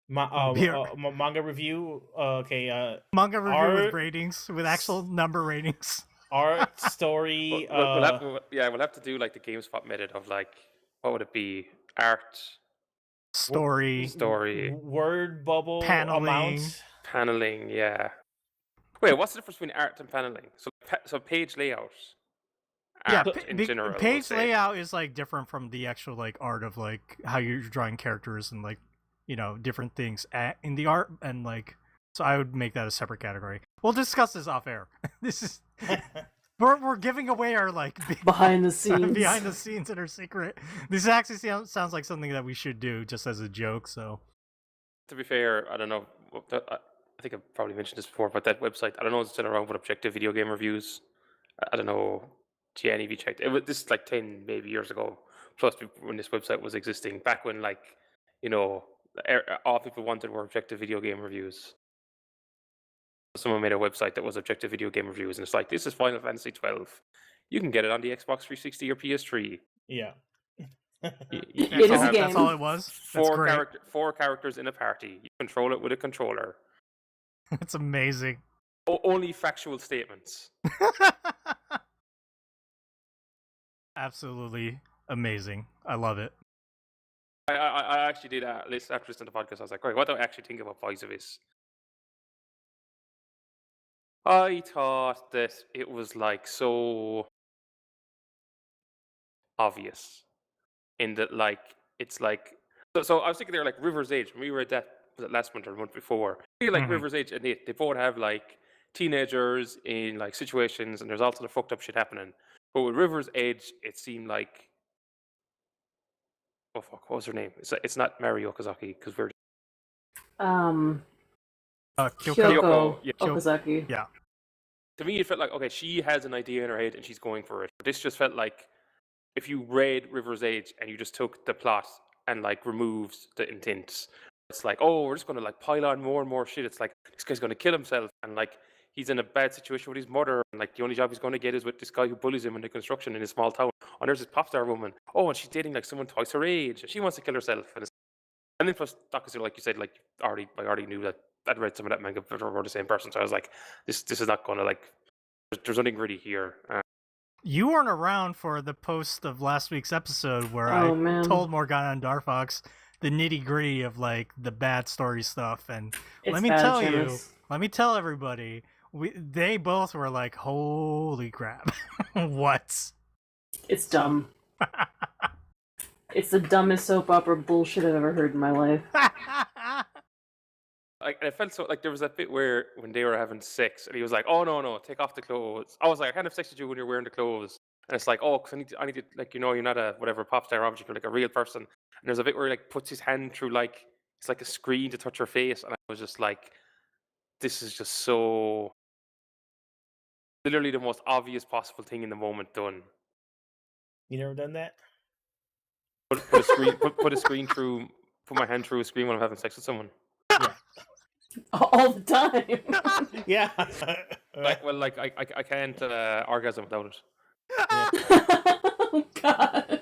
Manga review. Okay. Manga review with ratings, with actual number ratings. Art, story. We'll have to do like the GameSpot method of like, what would it be? Art, story, word bubble, paneling. Yeah. Wait, what's the difference between art and paneling? So page layout. In general, page layout is like different from the actual like art of like how you're drawing characters and like different things in the art, and like so I would make that a separate category. We'll discuss this off air. This is we're giving away our like behind the scenes that are secret. This actually sounds like something that we should do just as a joke. So to be fair, I don't know. I think I've probably mentioned this before, but that website, I don't know if it's still around, but Objective Video Game Reviews. I don't know. Yeah, any of you checked? This is like 10 maybe years ago. Plus, when this website was existing, back when like all people wanted were objective video game reviews. Someone made a website that was objective video game reviews, and it's like, this is Final Fantasy 12. You can get it on the Xbox 360 or PS3. Yeah. It is a game. That's all it was. Four characters in a party. You control it with a controller. It's amazing. Only factual statements. Absolutely amazing. I love it. I actually did after listening to the podcast. I was like, right, what do I actually think about Voice of This? I thought that it was like so obvious in that like it's like so I was thinking they're like River's Edge. When we read that, was it last month or the month before? I feel like River's Edge and they both have like teenagers in like situations, and there's also the fucked up shit happening. But with River's Edge, it seemed like, oh fuck, what was her name? It's not Mari Okazaki because we're Kyoko Okazaki. Yeah. to me, it felt like, okay, she has an idea in her head and she's going for it. But this just felt like if you read River's Edge and you just took the plot and like removed the intent, it's like, oh, we're just going to like pile on more and more shit. It's like this guy's going to kill himself, and like he's in a bad situation with his mother, and like the only job he's going to get is with this guy who bullies him in the construction in his small town. And there's this pop star woman. Oh, and she's dating like someone twice her age, and she wants to kill herself. And then plus Doctor, like you said, like I already knew that I'd read some of that manga before the same person, so I was like, this is not going to like. There's nothing really here. You weren't around for the post of last week's episode where Oh, I man. told Morgana and Darfox the nitty gritty of like the bad story stuff, and It's let me bad, tell Seamus. let me tell everybody, they both were like, "Holy crap, what?" It's dumb. It's the dumbest soap opera bullshit I've ever heard in my life. Like, and it felt so like there was that bit where when they were having sex and he was like, "Oh no, take off the clothes." I was like, "I can't have sex with you when you're wearing the clothes." And it's like, "Oh, because I need to, like, you know, you're not a whatever pop star object, you're like a real person." And there's a bit where he like puts his hand through like it's like a screen to touch her face, and I was just like, "This is just so literally the most obvious possible thing in the moment done." You never done that? Put a screen, put a screen through, put my hand through a screen when I'm having sex with someone. Yeah. All the time. Yeah. Like, well, like I can't orgasm without it. Oh, God.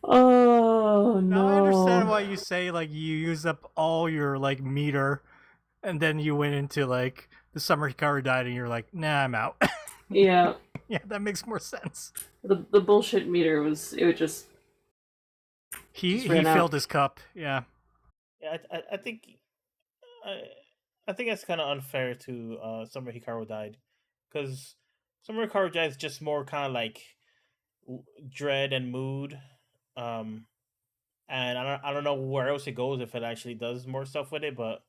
Oh, no. Now I understand why you say like you use up all your like meter, and then you went into like the summer Hikaru died, and you're like, "Nah, I'm out." Yeah. Yeah, that makes more sense. The bullshit meter was, it would just He ran out. filled his cup. Yeah. Yeah, I think I think that's kind of unfair to Summer Hikaru died, because Summer Hikaru died is just more kind of like dread and mood, and I don't know where else it goes if it actually does more stuff with it, but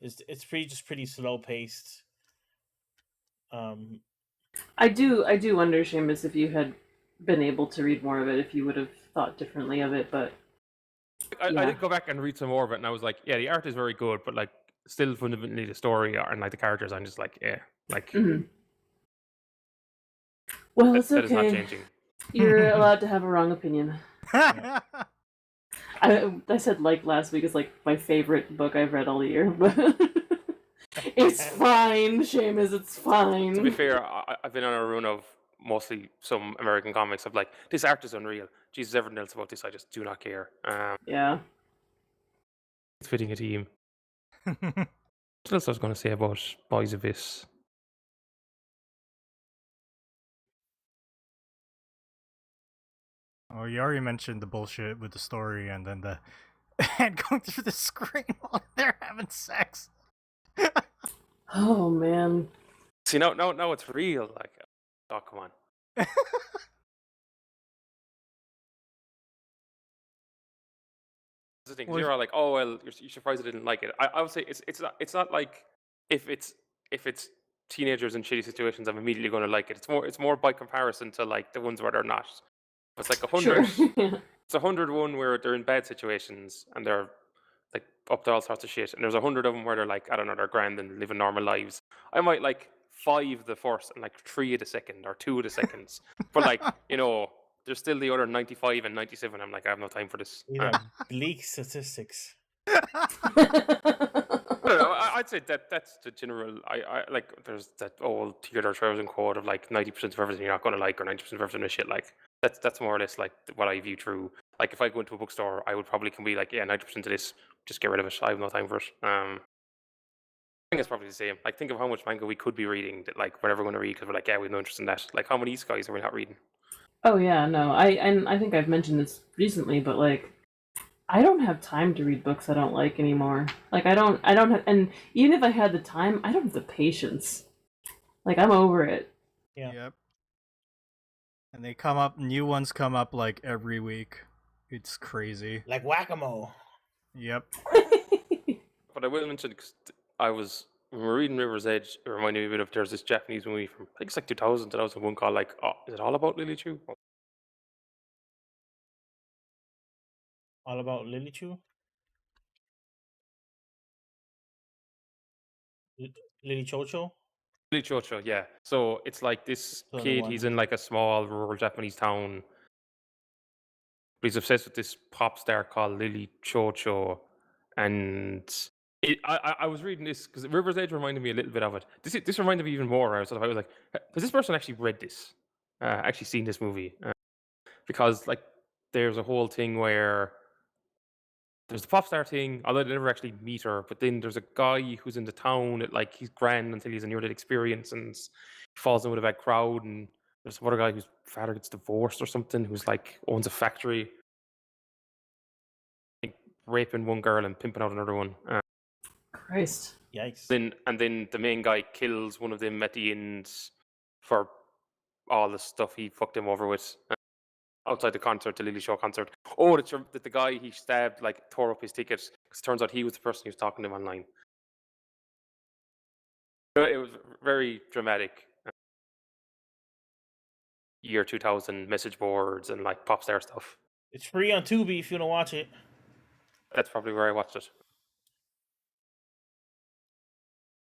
it's pretty slow paced. I do wonder, Seamus, if you had been able to read more of it, if you would have thought differently of it, but I yeah. did go back and read some more of it, and I was like, yeah, the art is very good, but like, still fundamentally the story and like the characters, I'm just like, yeah, like Mhm. Well, it's that is not okay. changing. You're allowed to have a wrong opinion. I said like last week is like my favorite book I've read all year, but it's fine, Seamus, it's fine. To be fair, I've been on a run of mostly some American comics of like, this art is unreal. Jesus, everything else about this, I just do not care. Yeah. It's fitting a team. What else I was going to say about Boys of This? Oh, you already mentioned the bullshit with the story, and then the and going through the screen while they're having sex. Oh man. See, now it's real. Like, oh, come on. The thing, 'cause Well, you're all like, oh well, you're surprised I didn't like it. I would say it's not like if it's teenagers in shitty situations, I'm immediately going to like it. It's more by comparison to like the ones where they're not. It's like 100. Sure. It's 101 where they're in bad situations and they're like up to all sorts of shit, and there's 100 of them where they're like, I don't know, they're grand and living normal lives. I might like 5 the first and like 3 of the second or 2 of the seconds, but like, you know, there's still the other 95 and 97. I'm like, I have no time for this. These are bleak statistics. I don't know, I'd say that's the general. I like there's that old Theodore Trojan quote of like 90% of everything you're not going to like, or 90% of everything is shit. Like that's more or less like what I view through. Like if I go into a bookstore, I would probably can be like, yeah, 90% of this, just get rid of it. I have no time for it. I think it's probably the same. Like think of how much manga we could be reading that like we're never going to read because we're like, yeah, we have no interest in that. Like how many Isekais are we not reading? Oh yeah, no. I think I've mentioned this recently, but like I don't have time to read books I don't like anymore. Like I don't have, and even if I had the time, I don't have the patience. Like I'm over it. Yeah. Yep. And they come up, new ones come up like every week. It's crazy. Like whack-a-mole. Yep. But I will mention, because I was, when we were reading River's Edge, it reminded me a bit of, there's this Japanese movie from, I think it's like 2000, 2001 called like, oh, is it All About Lily Chu? All About Lily Chu? Lily Chocho? Lily Chocho, yeah. So it's like this So the kid, one he's in like a small rural Japanese town. But he's obsessed with this pop star called Lily Chocho. And I was reading this because River's Edge reminded me a little bit of it. This reminded me even more. I was like, has this person actually read this? Actually seen this movie? Because like there's a whole thing where there's the pop star thing, although they never actually meet her. But then there's a guy who's in the town that like he's grand until he's a near-death experience and he falls in with a bad crowd. And there's some other guy whose father gets divorced or something, who's like owns a factory, like, raping one girl and pimping out another one. Christ. yikes. Then the main guy kills one of them at the end for all the stuff he fucked him over with. Outside the concert, the Lily Show concert. Oh, that the guy he stabbed like tore up his ticket because it turns out he was the person who was talking to him online. It was very dramatic. Year 2000 message boards and like pop star stuff. It's free on Tubi if you want to watch it. That's probably where I watched it.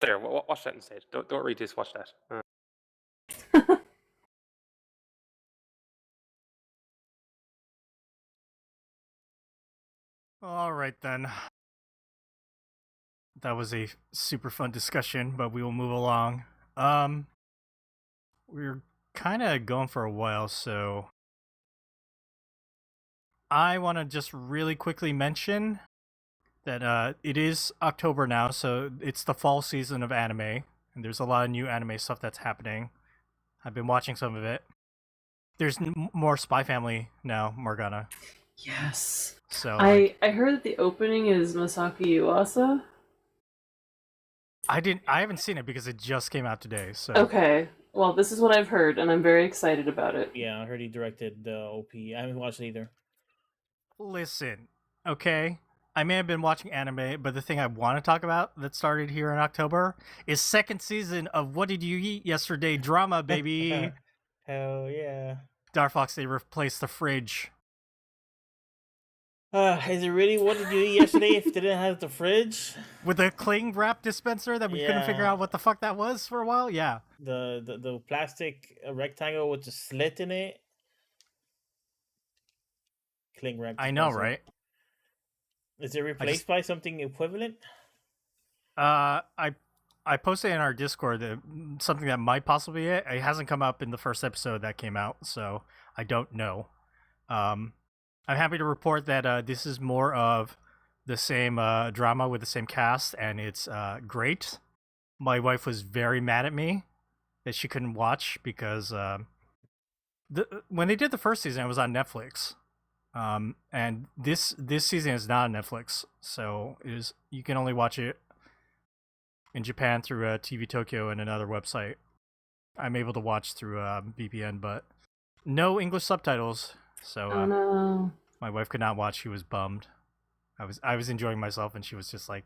There, watch that instead. Don't read this. Watch that. All right, then. That was a super fun discussion, but we will move along. We're kind of going for a while, so I want to just really quickly mention that it is October now, so it's the fall season of anime, and there's a lot of new anime stuff that's happening. I've been watching some of it. There's more Spy Family now, Morgana. Yes. So I heard that the opening is Masaki Yuasa. I haven't seen it because it just came out today. So Okay. Well, this is what I've heard, and I'm very excited about it. Yeah, I heard he directed the OP. I haven't watched it either. Listen, okay? I may have been watching anime, but the thing I want to talk about that started here in October is second season of What Did You Eat Yesterday drama, baby. Hell yeah. Dark Fox, they replaced the fridge. Is it really What Did You Eat Yesterday if they didn't have the fridge? With the cling wrap dispenser that we couldn't figure Yeah. out what the fuck that was for a while? Yeah. The plastic rectangle with the slit in it. Cling wrap. I know, dispenser. right? Is it replaced by something equivalent? I posted in our Discord that something that might possibly be it. It hasn't come up in the first episode that came out, so I don't know. I'm happy to report that this is more of the same drama with the same cast, and it's great. My wife was very mad at me that she couldn't watch because when they did the first season, it was on Netflix, and this season is not on Netflix, so you can only watch it in Japan through TV Tokyo and another website. I'm able to watch through VPN, but no English subtitles. So Oh no. my wife could not watch. She was bummed. I was enjoying myself, and she was just like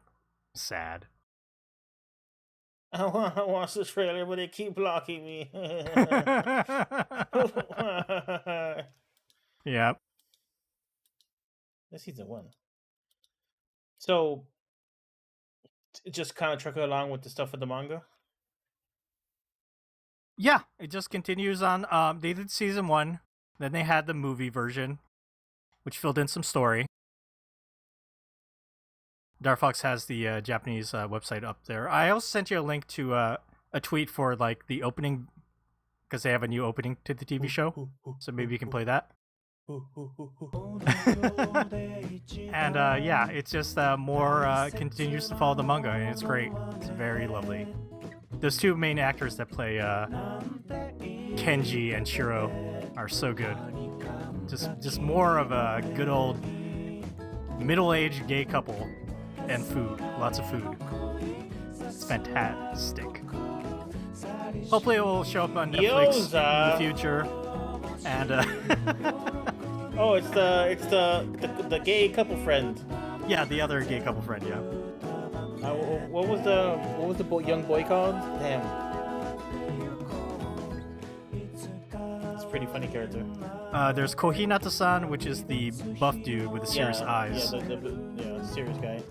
sad. I want to watch the trailer, but they keep blocking me. Yeah. This season 1. So, it just kind of trickled along with the stuff of the manga. Yeah, it just continues on. They did season 1, then they had the movie version, which filled in some story. Dark Fox has the Japanese website up there. I also sent you a link to a tweet for like the opening, because they have a new opening to the TV show. So maybe you can play that. And yeah, it's just more continues to follow the manga, and it's great. It's very lovely. Those two main actors that play Kenji and Shiro are so good. Just more of a good old middle-aged gay couple and food. Lots of food. It's fantastic. Hopefully it will show up on Netflix in the future. And oh, it's the gay couple friend. Yeah, the other gay couple friend. Yeah. What was the young boy called? Damn. It's a pretty funny character. There's Kohinata-san, which is the buff dude with the serious eyes. Yeah, the serious guy.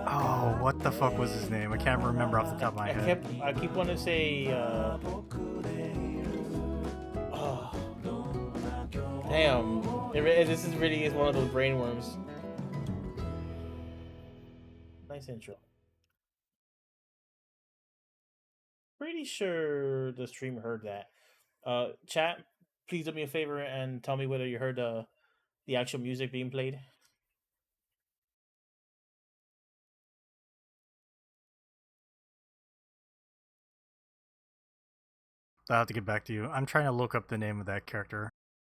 Oh, What the fuck was his name? I can't remember off the top of my head. I keep wanting to say. Damn! This is really one of those brain worms. Nice intro. Pretty sure the stream heard that. Chat, please do me a favor and tell me whether you heard the actual music being played. I'll have to get back to you. I'm trying to look up the name of that character.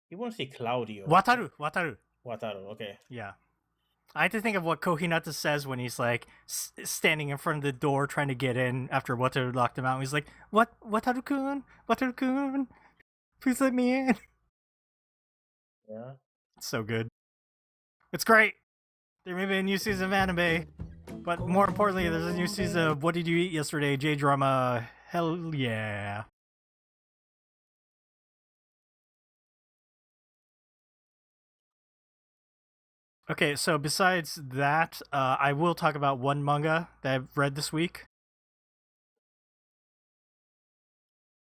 You want to say Claudio? Wataru. Wataru. Okay. Yeah. I had to think of what Kohinata says when he's like standing in front of the door trying to get in after Wataru locked him out. He's like, "What, Wataru-kun? Wataru-kun? Please let me in." Yeah. It's so good. It's great. There may be a new season of anime, but more importantly, there's a new season of What Did You Eat Yesterday? J-drama. Hell yeah. Okay, so besides that, I will talk about one manga that I've read this week.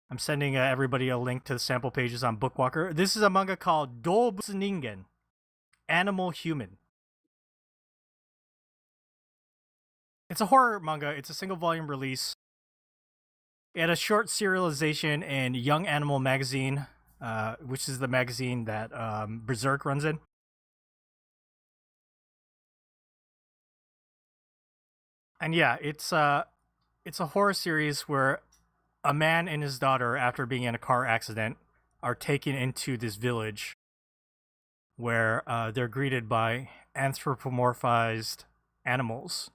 I'm sending everybody a link to the sample pages on Bookwalker. This is a manga called Doubutsu Ningen, Animal Human. It's a horror manga. It's a single volume release. It had a short serialization in Young Animal magazine, which is the magazine that Berserk runs in. And yeah, it's a horror series where a man and his daughter, after being in a car accident, are taken into this village where they're greeted by anthropomorphized animals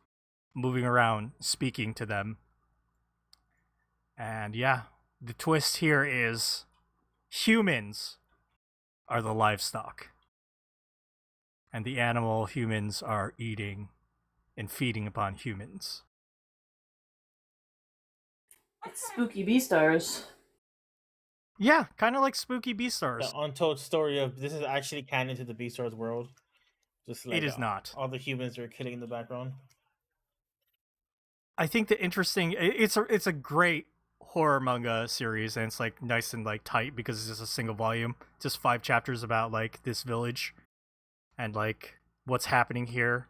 moving around, speaking to them. And yeah, the twist here is humans are the livestock, and the animal humans are eating and feeding upon humans. It's Spooky Beastars. Yeah, kind of like Spooky Beastars. The untold story of this is actually canon to the Beastars world. Just like It is not. All the humans are killing in the background. I think the interesting it's a great horror manga series, and it's like nice and like tight because it's just a single volume, just 5 chapters about like this village and like what's happening here.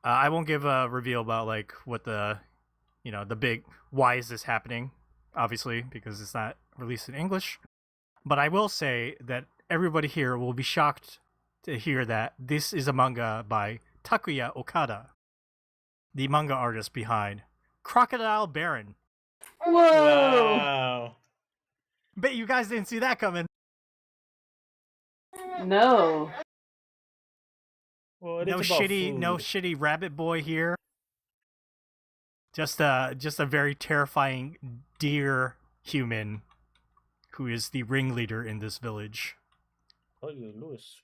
I won't give a reveal about like what the big why is this happening, obviously, because it's not released in English. But I will say that everybody here will be shocked to hear that this is a manga by Takuya Okada, the manga artist behind Crocodile Baron. Whoa! Wow. Bet you guys didn't see that coming. No. Well, No shitty rabbit boy here. Just a very terrifying deer human who is the ringleader in this village. Oh, you Lewis.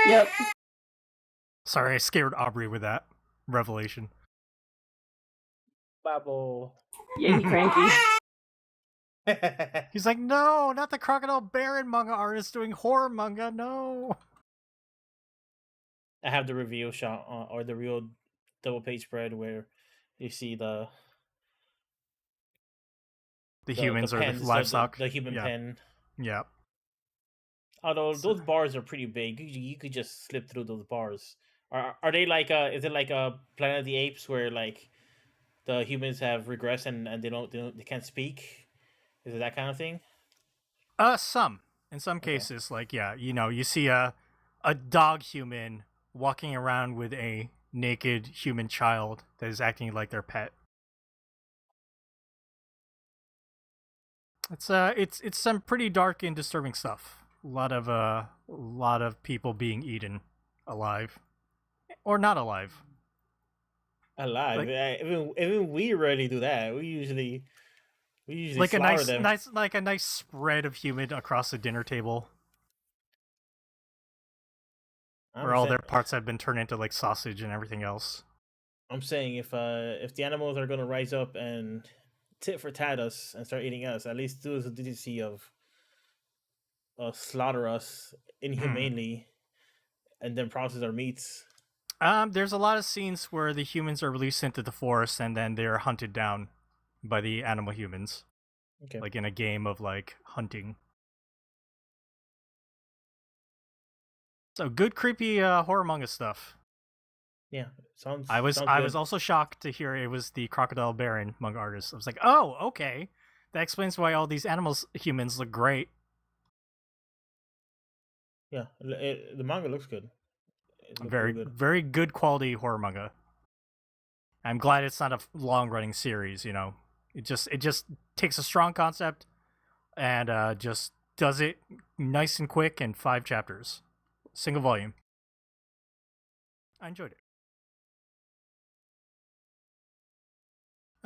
Yep. Sorry, I scared Aubrey with that revelation. Babo. Yeah, he cranky. He's like, no, not the Crocodile Baron manga artist doing horror manga, no. I have the reveal shot or the real double page spread where you see the humans are pens, the livestock. the human yeah. pen. Yeah. Although those bars are pretty big, you could just slip through those bars. Are they like is it like a Planet of the Apes where like the humans have regressed and they can't speak? Is it that kind of thing? Some. In some cases, like you see a dog human walking around with a naked human child that is acting like their pet. It's some pretty dark and disturbing stuff. A lot of people being eaten alive or not alive. Alive. Like, even we rarely do that. We usually like a slaughter them. nice spread of human across the dinner table. Where all their parts have been turned into like sausage and everything else. I'm saying if the animals are gonna rise up and tit for tat us and start eating us, at least do the decency of slaughter us inhumanely and then process our meats. There's a lot of scenes where the humans are released into the forest and then they're hunted down by the animal humans, Okay. like in a game of like hunting. So good, creepy horror manga stuff. Yeah, sounds. I was good. also shocked to hear it was the Crocodile Baron manga artist. I was like, oh, okay, that explains why all these humans look great. Yeah, the manga looks good. It looks Very real good. very good quality horror manga. I'm glad it's not a long running series. You know, it just takes a strong concept and just does it nice and quick in 5 chapters, single volume. I enjoyed it.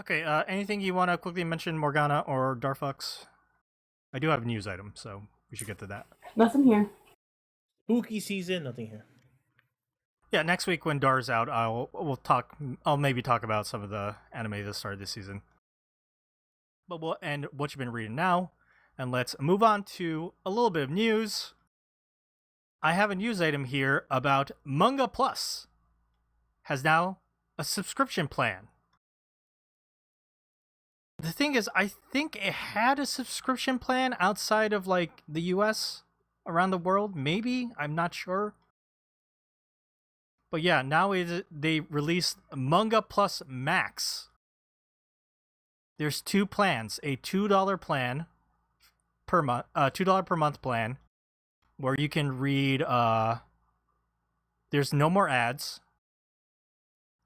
Okay, anything you want to quickly mention, Morgana or Darfox? I do have a news item, so we should get to that. Nothing here. Spooky season, nothing here. Yeah, next week when Dar's out, I'll maybe talk about some of the anime that started this season. But we'll end what you've been reading now, and let's move on to a little bit of news. I have a news item here about Manga Plus has now a subscription plan. The thing is, I think it had a subscription plan outside of like the US, around the world, maybe, I'm not sure. But yeah, now they released Manga Plus Max. There's 2 plans, a $2 plan per month, $2 per month plan, where you can read. There's no more ads,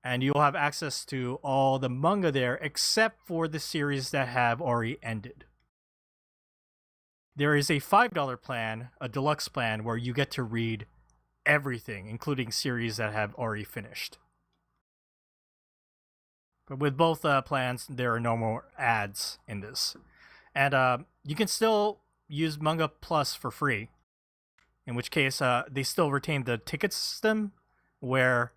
and you'll have access to all the manga there, except for the series that have already ended. There is a $5 plan, a deluxe plan, where you get to read everything, including series that have already finished. But with both plans, there are no more ads in this. And you can still use Manga Plus for free, in which case they still retain the ticket system, where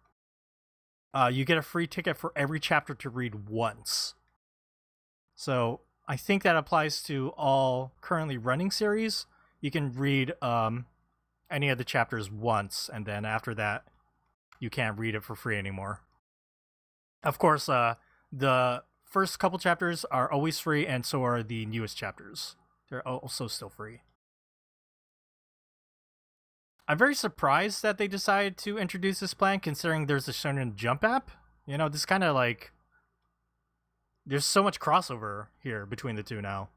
you get a free ticket for every chapter to read once. So I think that applies to all currently running series. You can read any of the chapters once, and then after that, you can't read it for free anymore. Of course, the first couple chapters are always free, and so are the newest chapters. They're also still free. I'm very surprised that they decided to introduce this plan, considering there's a Shonen Jump app. You know, this kind of like... There's so much crossover here between the two now.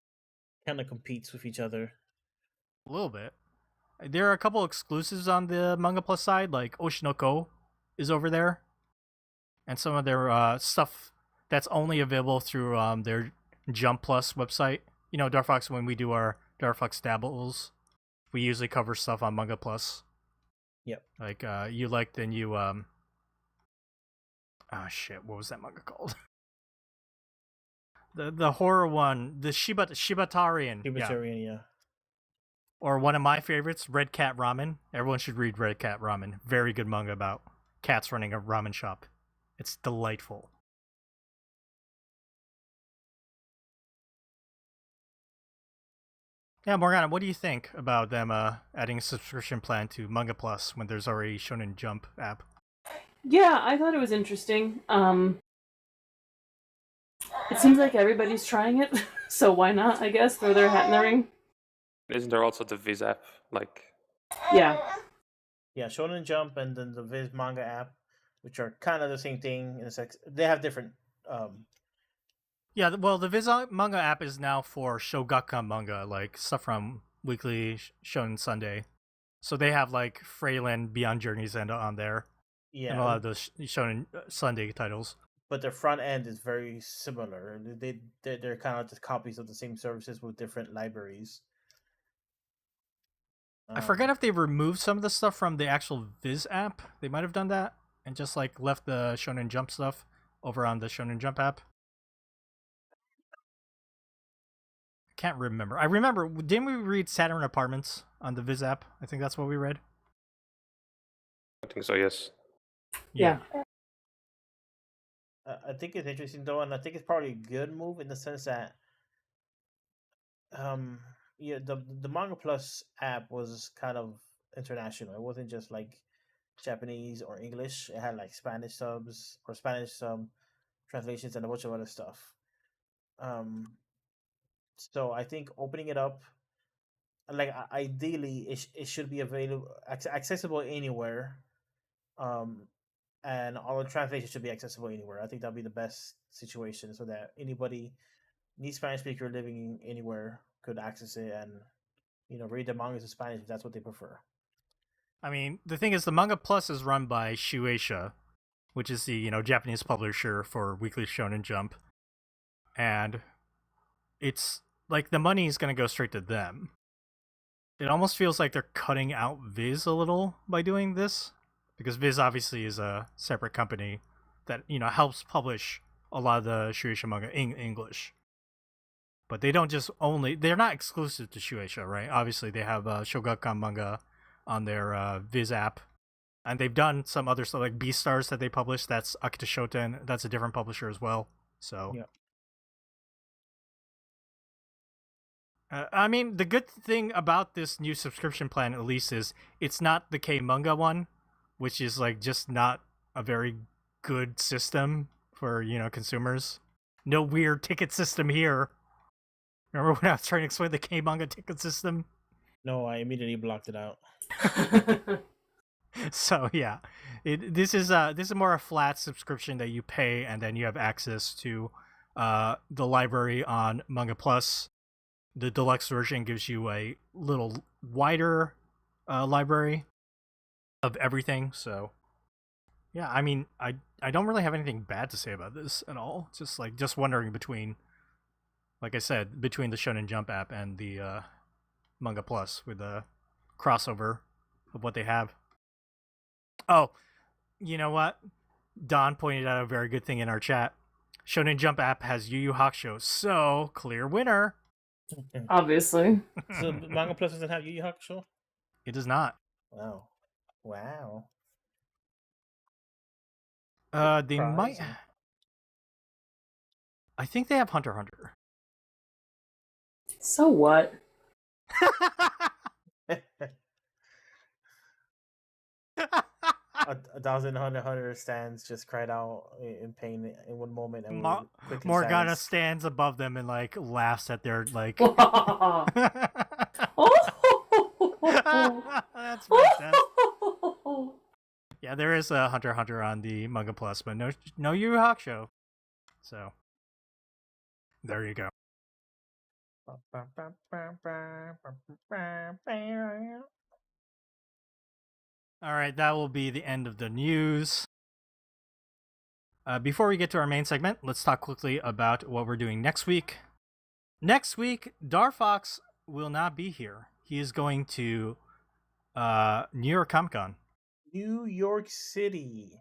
Kind of competes with each other. A little bit. There are a couple exclusives on the Manga Plus side, like Oshinoko is over there. And some of their stuff that's only available through their Jump Plus website. You know, Darfox, when we do our Darfox Dabbles, we usually cover stuff on Manga Plus. Yep. Like, you like the new... what was that manga called? the horror one, the Shibatarian. Yeah. Or one of my favorites, Red Cat Ramen. Everyone should read Red Cat Ramen. Very good manga about cats running a ramen shop. It's delightful. Yeah, Morgana, what do you think about them adding a subscription plan to Manga Plus when there's already Shonen Jump app? Yeah, I thought it was interesting. It seems like everybody's trying it, so why not, I guess, throw their hat in the ring? Isn't there also the Viz app? Like, Yeah. Yeah, Shonen Jump and then the Viz Manga app, which are kind of the same thing. In a sex, they have different. Yeah, well, the Viz Manga app is now for Shogakukan manga, like stuff from Weekly Shonen Sunday. So they have like Freyland, Beyond Journeys, and on there, Yeah, and a lot of the Shonen Sunday titles. but their front end is very similar. They're kind of just copies of the same services with different libraries. I forget if they removed some of the stuff from the actual Viz app. They might have done that and just like left the Shonen Jump stuff over on the Shonen Jump app. I can't remember. I remember, didn't we read Saturn Apartments on the Viz app? I think that's what we read. I think so, yes. Yeah. I think it's interesting though, and I think it's probably a good move in the sense that, the Manga Plus app was kind of international. It wasn't just like Japanese or English. It had like Spanish subs or Spanish translations and a bunch of other stuff. So I think opening it up, like ideally, it should be available, accessible anywhere. And all the translations should be accessible anywhere. I think that'd be the best situation, so that anybody, any Spanish speaker living anywhere, could access it and read the mangas in Spanish if that's what they prefer. I mean, the thing is, the Manga Plus is run by Shueisha, which is the Japanese publisher for Weekly Shonen Jump, and it's like the money is going to go straight to them. It almost feels like they're cutting out Viz a little by doing this, because Viz obviously is a separate company that helps publish a lot of the Shueisha manga in English. But they don't just they're not exclusive to Shueisha, right? Obviously, they have Shogakukan manga on their Viz app. And they've done some other stuff, like Beastars that they publish. That's Akita Shoten. That's a different publisher as well. So, yeah. I mean, the good thing about this new subscription plan, at least, is it's not the K-Manga one, which is like just not a very good system for, consumers. No weird ticket system here. Remember when I was trying to explain the K-Manga ticket system? No, I immediately blocked it out. So yeah, this is more a flat subscription that you pay, and then you have access to the library on Manga Plus. The deluxe version gives you a little wider library of everything. So yeah, I mean, I don't really have anything bad to say about this at all. Just wondering between, like I said, between the Shonen Jump app and the Manga Plus with the crossover of what they have. Oh, you know what? Don pointed out a very good thing in our chat. Shonen Jump app has Yu Yu Hakusho, so clear winner. Obviously. So Manga Plus doesn't have Yu Yu Hakusho? It does not. Wow. They might. I think they have Hunter x Hunter. So what? 1,000 Hunter x Hunter stands just cried out in pain in one moment, and quickly Morgana silenced. stands above them and like laughs at their like. Oh! That's fantastic. Yeah, there is a Hunter x Hunter on the Manga Plus, but no Yu Yu Hakusho. So there you go. All right, that will be the end of the news. Before we get to our main segment, let's talk quickly about what we're doing next week. Next week, Darfox will not be here. He is going to New York Comic Con. New York City.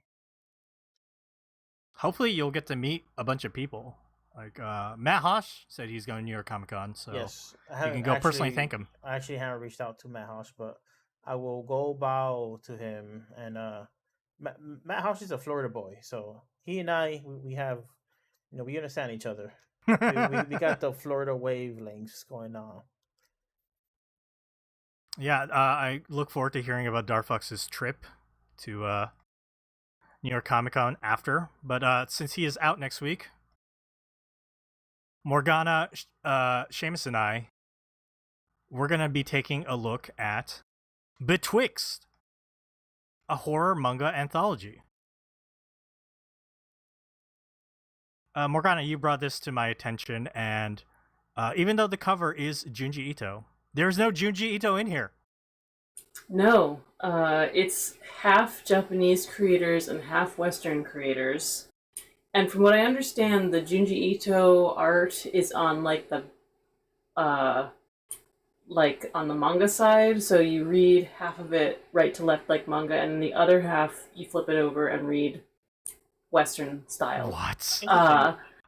Hopefully, you'll get to meet a bunch of people. Like Matt Hosh said he's going to New York Comic Con, so yes, you can go personally thank him. I actually haven't reached out to Matt Hosh, but I will go bow to him. And Matt Hosh is a Florida boy, so he and I, we have, we understand each other. we got the Florida wavelengths going on. Yeah, I look forward to hearing about Darfox's trip to New York Comic Con after. But since he is out next week, Morgana, Seamus, and I, we're going to be taking a look at Betwixt, a horror manga anthology. Morgana, you brought this to my attention, and even though the cover is Junji Ito, there's no Junji Ito in here. No, it's half Japanese creators and half Western creators. And from what I understand, the Junji Ito art is on like the on the manga side, so you read half of it right to left like manga, and the other half you flip it over and read Western style. What?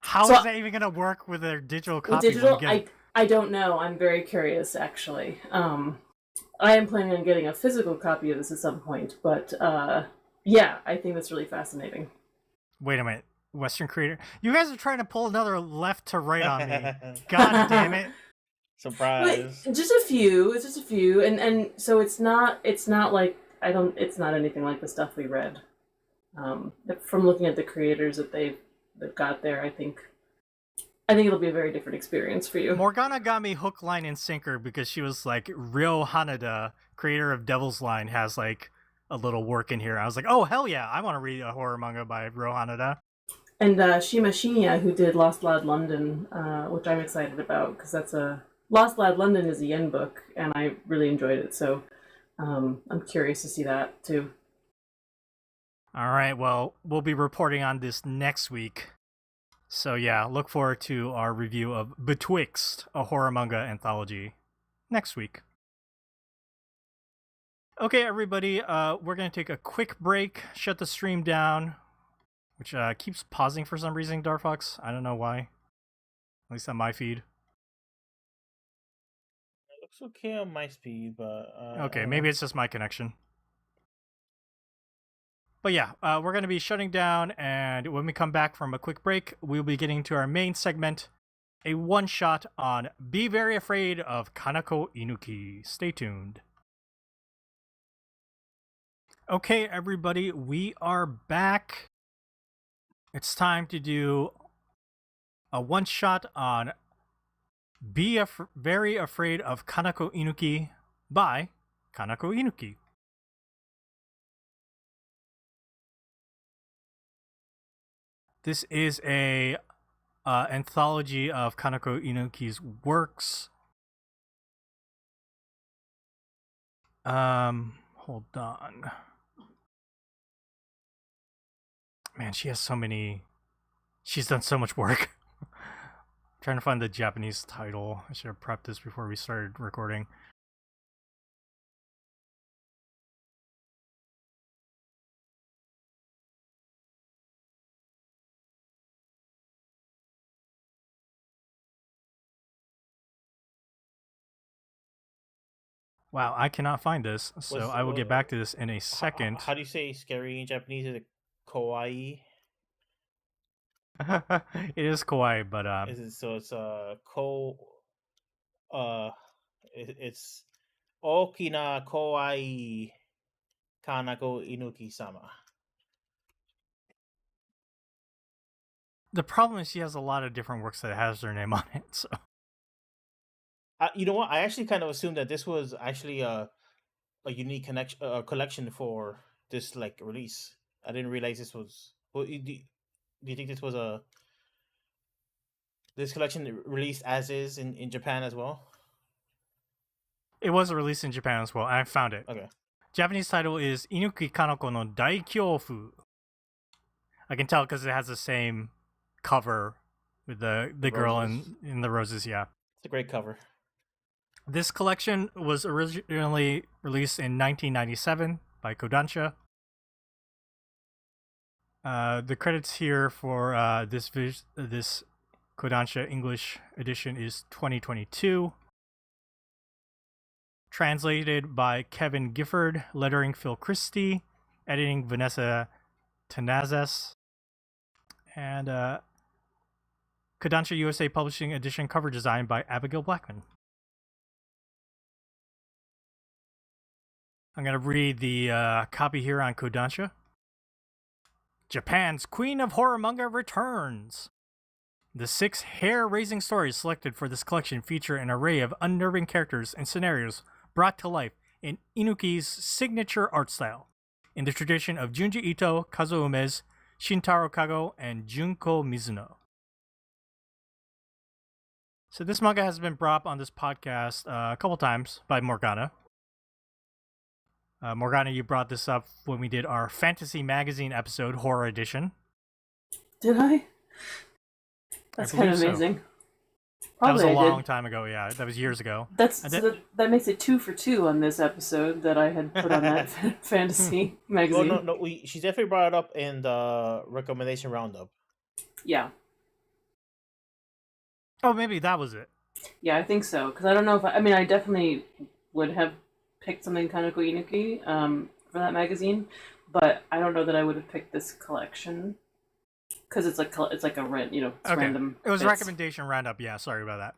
How is that even gonna work with their digital copy? Digital, I don't know. I'm very curious, actually. I am planning on getting a physical copy of this at some point, but yeah, I think that's really fascinating. Wait a minute. Western creator, you guys are trying to pull another left to right on me. God damn it! Surprise! Just a few. It's just a few, and so it's not like I don't. It's not anything like the stuff we read. From looking at the creators that they've got there, I think it'll be a very different experience for you. Morgana got me hook, line, and sinker because she was like, Ryo Hanada, creator of Devil's Line, has like a little work in here. I was like, oh hell yeah, I want to read a horror manga by Ryo Hanada. And Shima Shinya, who did Lost Lad London, which I'm excited about because that's Lost Lad London is a yen book, and I really enjoyed it. So I'm curious to see that too. All right, well, we'll be reporting on this next week. So yeah, look forward to our review of Betwixt, a horror manga anthology, next week. Okay, everybody, we're going to take a quick break, shut the stream down, which keeps pausing for some reason, Darfox. I don't know why. At least on my feed. It looks okay on my speed, but... okay, maybe it's just my connection. But yeah, we're going to be shutting down, and when we come back from a quick break, we'll be getting to our main segment, a one-shot on Be Very Afraid of Kanako Inuki. Stay tuned. Okay, everybody, we are back. It's time to do a one-shot on Be Very Afraid of Kanako Inuki by Kanako Inuki. This is a anthology of Kanako Inuki's works. Hold on. Man, she has so many. She's done so much work. I'm trying to find the Japanese title. I should have prepped this before we started recording. Wow, I cannot find this, so I will get back to this in a second. How do you say scary in Japanese? Is it kawaii? It is kawaii, but It's it's Okina kawaii Kanako Inuki-sama. The problem is she has a lot of different works that has her name on it. So you know what? I actually kind of assumed that this was actually a unique collection for this like release. I didn't realize this was. Well, do you think this was this collection released as is in Japan as well? It was released in Japan as well. I found it. Okay. Japanese title is Inuki Kanako no Daikyofu. I can tell because it has the same cover with the girl in the roses. Yeah, it's a great cover. This collection was originally released in 1997 by Kodansha. The credits here for this Kodansha English edition is 2022. Translated by Kevin Gifford, lettering Phil Christie, editing Vanessa Tanazes, and Kodansha USA Publishing Edition cover design by Abigail Blackman. I'm going to read the copy here on Kodansha. Japan's Queen of Horror Manga returns. The 6 hair-raising stories selected for this collection feature an array of unnerving characters and scenarios brought to life in Inuki's signature art style, in the tradition of Junji Ito, Kazuo Umezu, Shintaro Kago, and Junko Mizuno. So this manga has been brought up on this podcast a couple times by Morgana. Morgana, you brought this up when we did our Fantasy Magazine episode, Horror Edition. Did I? That's kind of amazing. So. Probably that was a long time ago, yeah. That was years ago. That makes it 2 for 2 on this episode that I had put on that Fantasy Magazine. Well, no, she definitely brought it up in the recommendation roundup. Yeah. Oh, maybe that was it. Yeah, I think so. Because I don't know if I definitely would have picked something Kanako Inuki for that magazine, but I don't know that I would have picked this collection because it's like a random. It was a recommendation roundup. Yeah, sorry about that.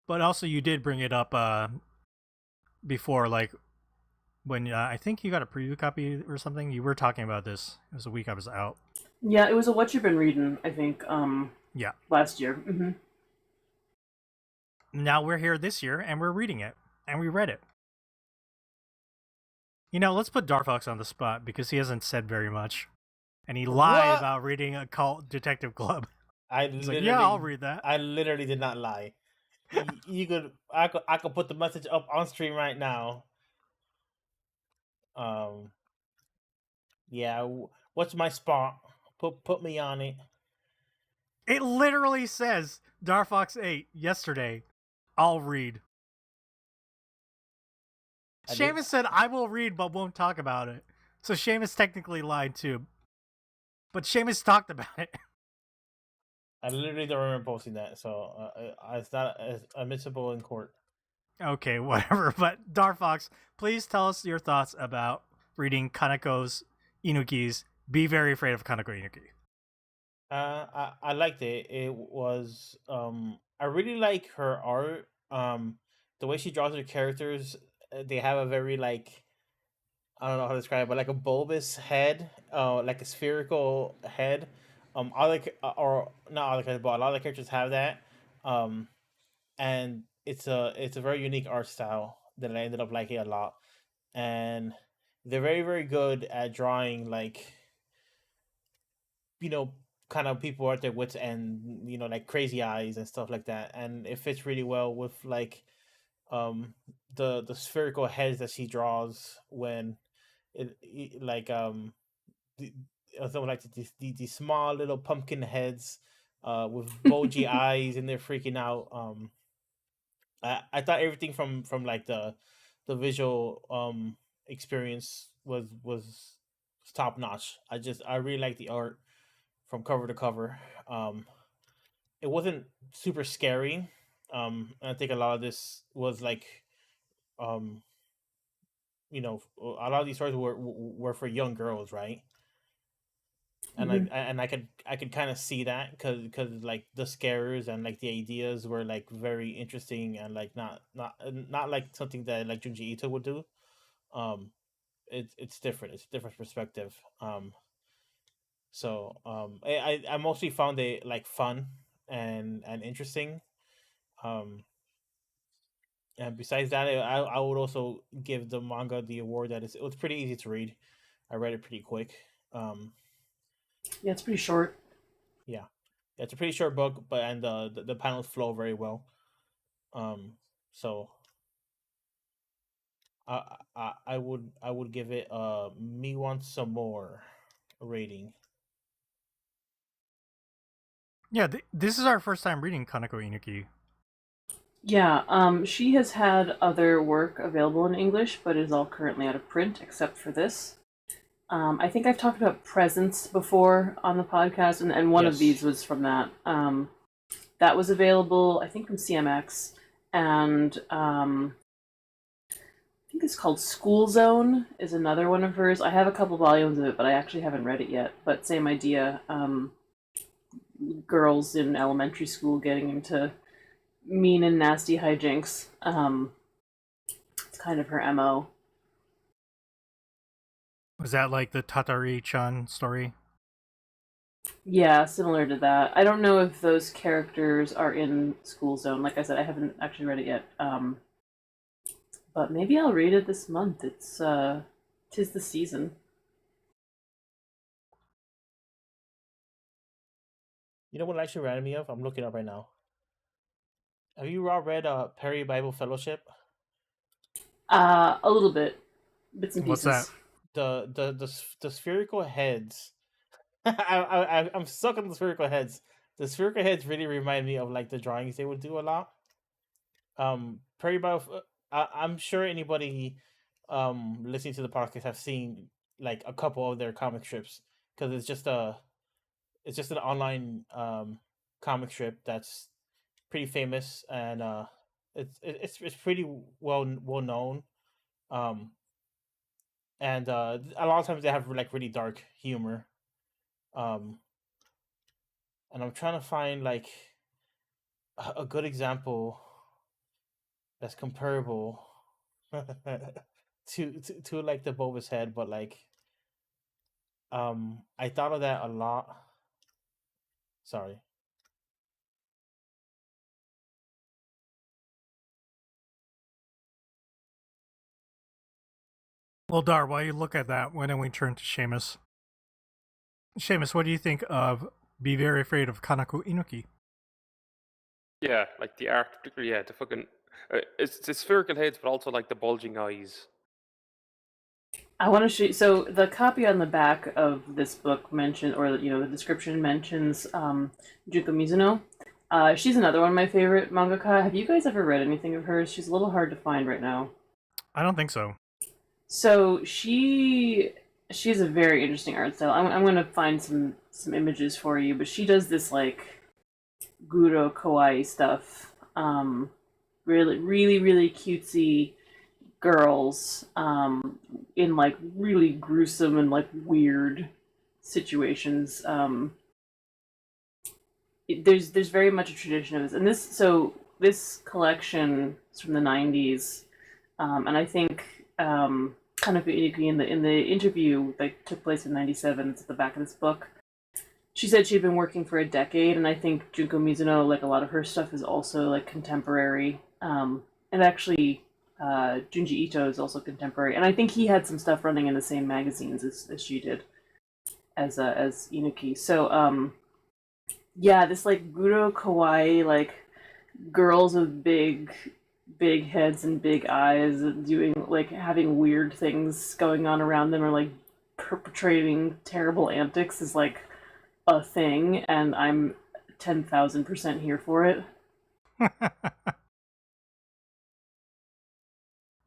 But also, you did bring it up before, like when I think you got a preview copy or something. You were talking about this. It was a week I was out. Yeah, it was a What You've Been Reading, I think, Yeah. last year. Mm-hmm. Now we're here this year, and we're reading it, and we read it. Let's put Darfox on the spot because he hasn't said very much, and he lied What? about reading a cult detective club. I He's literally, like, yeah, I'll read that. I literally did not lie. I could put the message up on stream right now. Yeah. What's my spot? Put me on it. It literally says Darfox 8 yesterday. I'll read. Seamus said, I will read but won't talk about it. So Seamus technically lied too. But Seamus talked about it. I literally don't remember posting that, so it's not admissible in court. Okay, whatever. But Darfox, please tell us your thoughts about reading Kanako's Inuki's Be Very Afraid of Kanako Inuki. I liked it. It was I really like her art. The way she draws her characters, they have a very like, I don't know how to describe it, but like a bulbous head, like a spherical head. Or not all the characters, but a lot of the characters have that. And it's a very unique art style that I ended up liking a lot. And they're very, very good at drawing like, kind of people at their wits end, like crazy eyes and stuff like that. And it fits really well with like the spherical heads that she draws when like the, something like these small little pumpkin heads with bulgy eyes, and they're freaking out. I thought everything from like the visual experience was top notch. I really like the art from cover to cover. It wasn't super scary. And I think a lot of this was like, um, a lot of these stories were for young girls, right? And I could kind of see that because like the scares and like the ideas were like very interesting, and like not like something that like Junji Ito would do. Um, it's different. It's a different perspective. So I mostly found it like fun and interesting. Um, and besides that, I would also give the manga the award that it was pretty easy to read. I read it pretty quick. Yeah, it's pretty short. Yeah, it's a pretty short book, but and the panels flow very well. So I would give it me want some more rating. Yeah, this is our first time reading Kanako Inuki. Yeah, she has had other work available in English, but is all currently out of print except for this. I think I've talked about Presence before on the podcast, and one of these was from that. That was available, I think, from CMX, and I think it's called School Zone is another one of hers. I have a couple volumes of it, but I actually haven't read it yet. But same idea, girls in elementary school getting into mean and nasty hijinks. It's kind of her MO. Was that like the Tatari-chan story? Yeah, similar to that. I don't know if those characters are in School Zone. Like I said, I haven't actually read it yet. But maybe I'll read it this month. It's 'tis the season. You know what it actually reminded me of? I'm looking up right now. Have you all read Perry Bible Fellowship? A little bit, bits and pieces. What's The spherical heads. I'm stuck on the spherical heads. The spherical heads really remind me of like the drawings they would do a lot. Perry Bible. I'm sure anybody listening to the podcast have seen like a couple of their comic strips, because it's just an online comic strip that's pretty famous, and it's pretty well known. And a lot of times they have like really dark humor. And I'm trying to find like a good example that's comparable. to like the Boba's head, but like I thought of that a lot. Sorry. Well, Dar, while you look at that, why don't we turn to Seamus? Seamus, what do you think of Be Very Afraid of Kanako Inuki? Yeah, like the art, particularly. Yeah, the fucking it's the spherical heads, but also like the bulging eyes. I want to show you. So the copy on the back of this book mentioned, or the description mentions Junko Mizuno. She's another one of my favorite mangaka. Have you guys ever read anything of hers? She's a little hard to find right now. I don't think so. So she has a very interesting art style. I'm going to find some images for you, but she does this like guro kawaii stuff. Really, really, really cutesy girls in like really gruesome and like weird situations. There's very much a tradition of this, and this collection is from the 90s, and I think Kanako Inuki in the interview that took place in 97, it's at the back of this book. She said she'd been working for a decade, and I think Junko Mizuno, like a lot of her stuff, is also like contemporary. And actually, Junji Ito is also contemporary, and I think he had some stuff running in the same magazines as she did, as Inuki. So, yeah, this like guro kawaii, like girls with big heads and big eyes doing like having weird things going on around them, or like perpetrating terrible antics is like a thing, and I'm 10,000% here for it.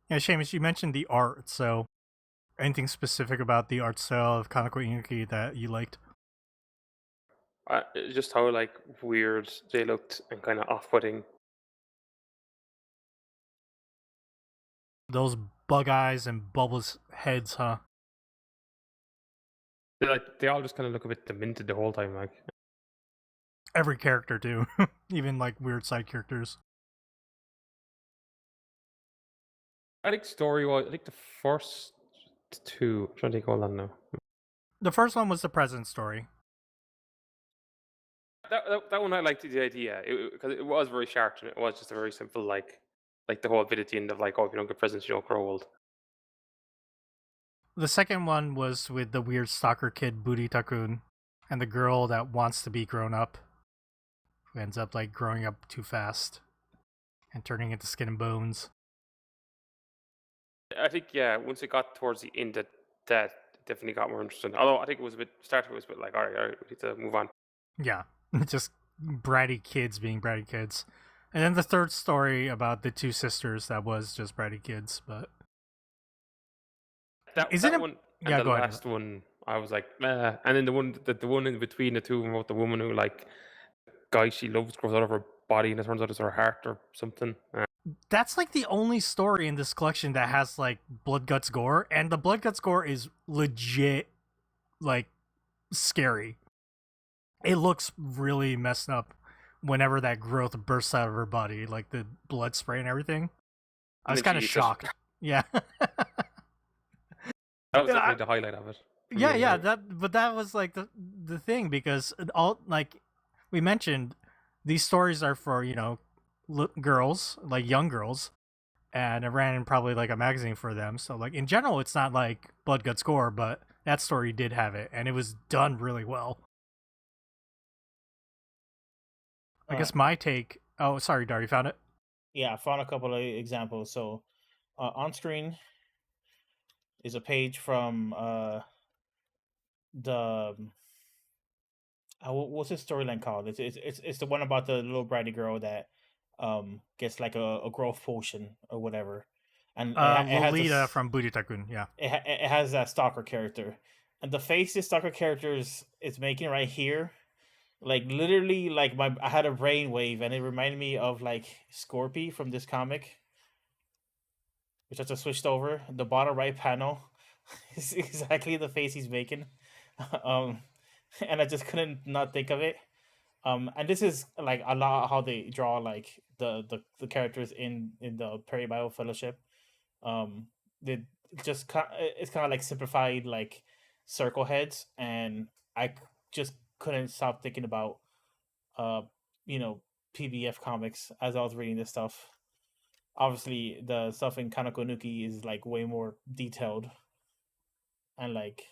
Yeah, Seamus, you mentioned the art, so anything specific about the art style of Kanako Inuki that you liked? Just how like weird they looked and kind of off-putting. Those bug eyes and bulbous heads, huh? They all just kind of look a bit demented the whole time. Like Every character too, even like weird side characters. I think story-wise, I think the first two. I'm trying to think all on now. The first one was the present story. That one I liked the idea because it was very sharp and it was just a very simple like the whole bit at the end of like, oh, if you don't get presents, you don't grow old. The second one was with the weird stalker kid Buri-takun and the girl that wants to be grown up, who ends up like growing up too fast and turning into skin and bones. I think once it got towards the end, that definitely got more interesting. Although I think it was a bit like, all right, we need to move on. Yeah, just bratty kids being bratty kids. And then the third story about the two sisters that was just bratty kids, but that one and yeah, the go ahead. last one I was like, meh. And then the one in between the two about the woman who like guy she loves grows out of her body and it turns out it's her heart or something. That's like the only story in this collection that has like blood, guts, gore, and the blood, guts, gore is legit like scary. It looks really messed up whenever that growth bursts out of her body, like the blood spray and everything. I was kind of shocked. Yeah. That was definitely the highlight of it. Yeah, that was like the thing, because all like we mentioned, these stories are for, girls, like young girls, and it ran in probably like a magazine for them. So like in general, it's not like blood, guts, gore, but that story did have it, and it was done really well. I guess my take. Oh, sorry, Dar, you found it? Yeah, I found a couple of examples. So on screen is a page from the what's this storyline called? It's the one about the little bratty girl that gets like a growth potion or whatever, and it Lolita has from Buri-takun. Yeah, it has that stalker character, and the face this stalker character is making right here, like literally like I had a brainwave, and it reminded me of like Scorpy from this comic, which I just switched over. The bottom right panel is exactly the face he's making. And I just couldn't not think of it. And this is like a lot how they draw like the characters in the Perry Bible Fellowship. just it's kind of like simplified like circle heads, and just couldn't stop thinking about you know, PBF comics as I was reading this stuff. Obviously, the stuff in Kanako Inuki is like way more detailed, and like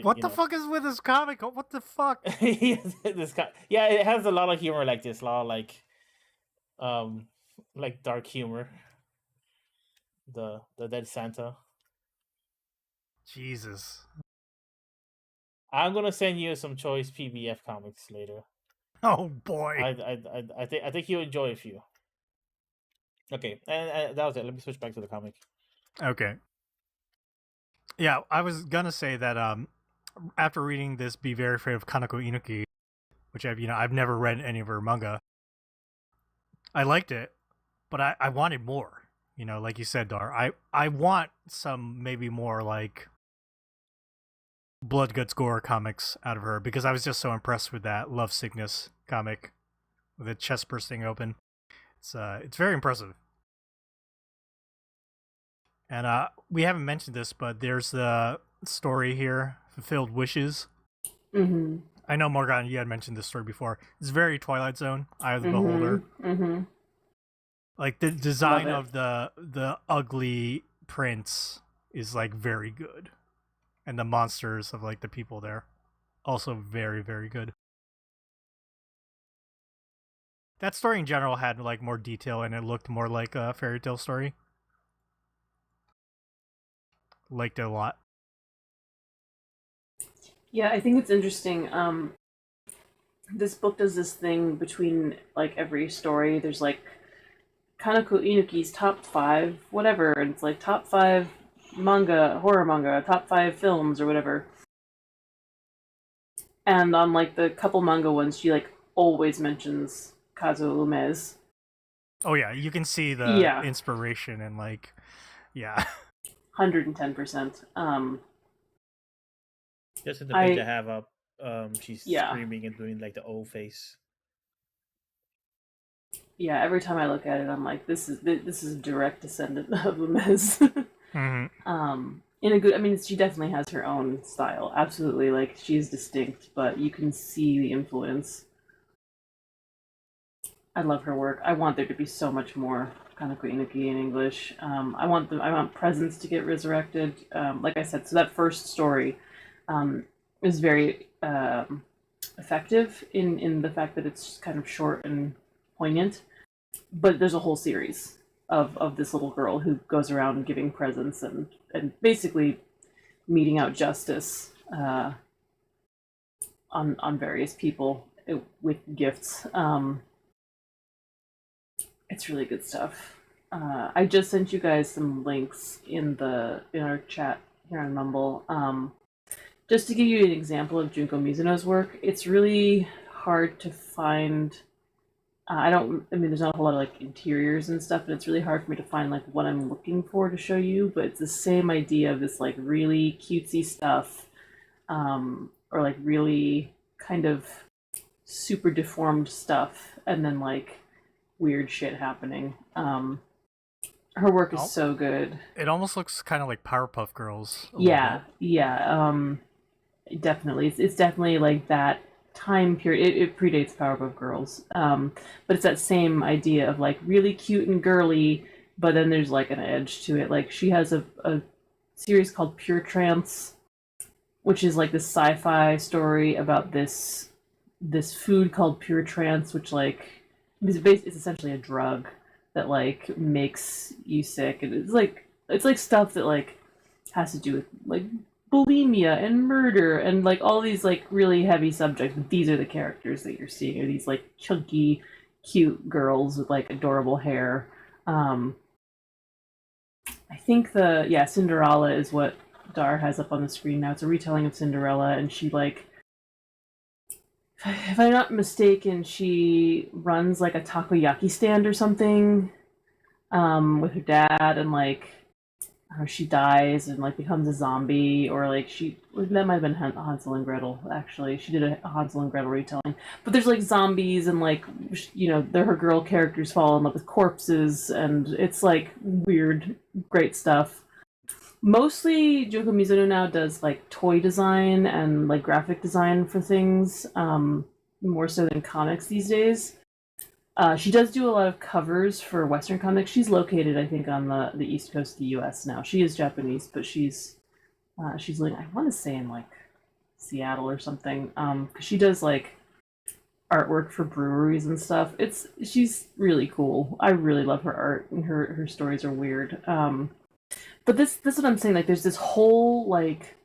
What the fuck is with this comic? What the fuck? this guy, yeah, it has a lot of humor like this, a lot of like dark humor. The Dead Santa. Jesus. I'm gonna send you some choice PBF comics later. Oh boy. I think you'll enjoy a few. Okay, and that was it. Let me switch back to the comic. Okay. Yeah, I was gonna say that after reading this Be Very Afraid of Kanako Inuki, which I've never read any of her manga, I liked it, but I wanted more. Like you said, Dar, I want some maybe more like blood, guts, gore comics out of her, because I was just so impressed with that Love Sickness comic with the chest bursting open. It's very impressive. And we haven't mentioned this, but there's the story here, Fulfilled Wishes. Mm-hmm. I know, Morgan, you had mentioned this story before. It's very Twilight Zone, Eye of the Beholder. Mm-hmm. Like the design of the ugly prince is like very good, and the monsters of like the people there, also very, very good. That story in general had like more detail, and it looked more like a fairy tale story. Liked it a lot. Yeah, I think it's interesting. This book does this thing between like every story. There's like Kanako Inuki's top 5, whatever, and it's like top 5 manga, horror manga, top 5 films or whatever. And on like the couple manga ones, she like always mentions Kazuo Umez. Oh yeah, you can see the inspiration and like, yeah. 110%. Just in the thing to have up, she's screaming and doing like the O face. Yeah, every time I look at it, I'm like, this is a direct descendant of Umez. Mm-hmm. In a good, I mean, she definitely has her own style. Absolutely, like she's distinct, but you can see the influence. I love her work. I want there to be so much more Kanako Inuki in English. I want Presence to get resurrected. Like I said, so that first story is very effective in the fact that it's kind of short and poignant. But there's a whole series of this little girl who goes around giving presents and basically meting out justice on various people with gifts. It's really good stuff. I just sent you guys some links in our chat here on Mumble. Just to give you an example of Junko Mizuno's work, it's really hard to find. There's not a whole lot of like interiors and stuff, and it's really hard for me to find like what I'm looking for to show you, but it's the same idea of this like really cutesy stuff, or like really kind of super deformed stuff, and then like weird shit happening. Her work is so good. It almost looks kind of like Powerpuff Girls. Yeah. Definitely. It's definitely like that time period. It predates Powerpuff Girls, but it's that same idea of like really cute and girly, but then there's like an edge to it. Like she has a series called Pure Trance, which is like this sci-fi story about this food called Pure Trance, which like it's essentially a drug that like makes you sick, and it's like stuff that like has to do with like bulimia and murder and like all these like really heavy subjects. But these are the characters that you're seeing, are these like chunky, cute girls with like adorable hair. I think Cinderella is what Dar has up on the screen now. It's a retelling of Cinderella, and she like, if I'm not mistaken, she runs like a takoyaki stand or something with her dad, and like she dies and like becomes a zombie, or like that might have been Hansel and Gretel. Actually, she did a Hansel and Gretel retelling. But there's like zombies, and like her girl characters fall in love with corpses, and it's like weird, great stuff. Mostly Junko Mizuno now does like toy design and like graphic design for things, more so than comics these days. She does do a lot of covers for Western comics. She's located, I think, on the east coast of the U.S. now. She is Japanese, but she's living, I want to say, in like Seattle or something. Because she does like artwork for breweries and stuff. She's really cool. I really love her art, and her stories are weird. But this is what I'm saying. Like, there's this whole like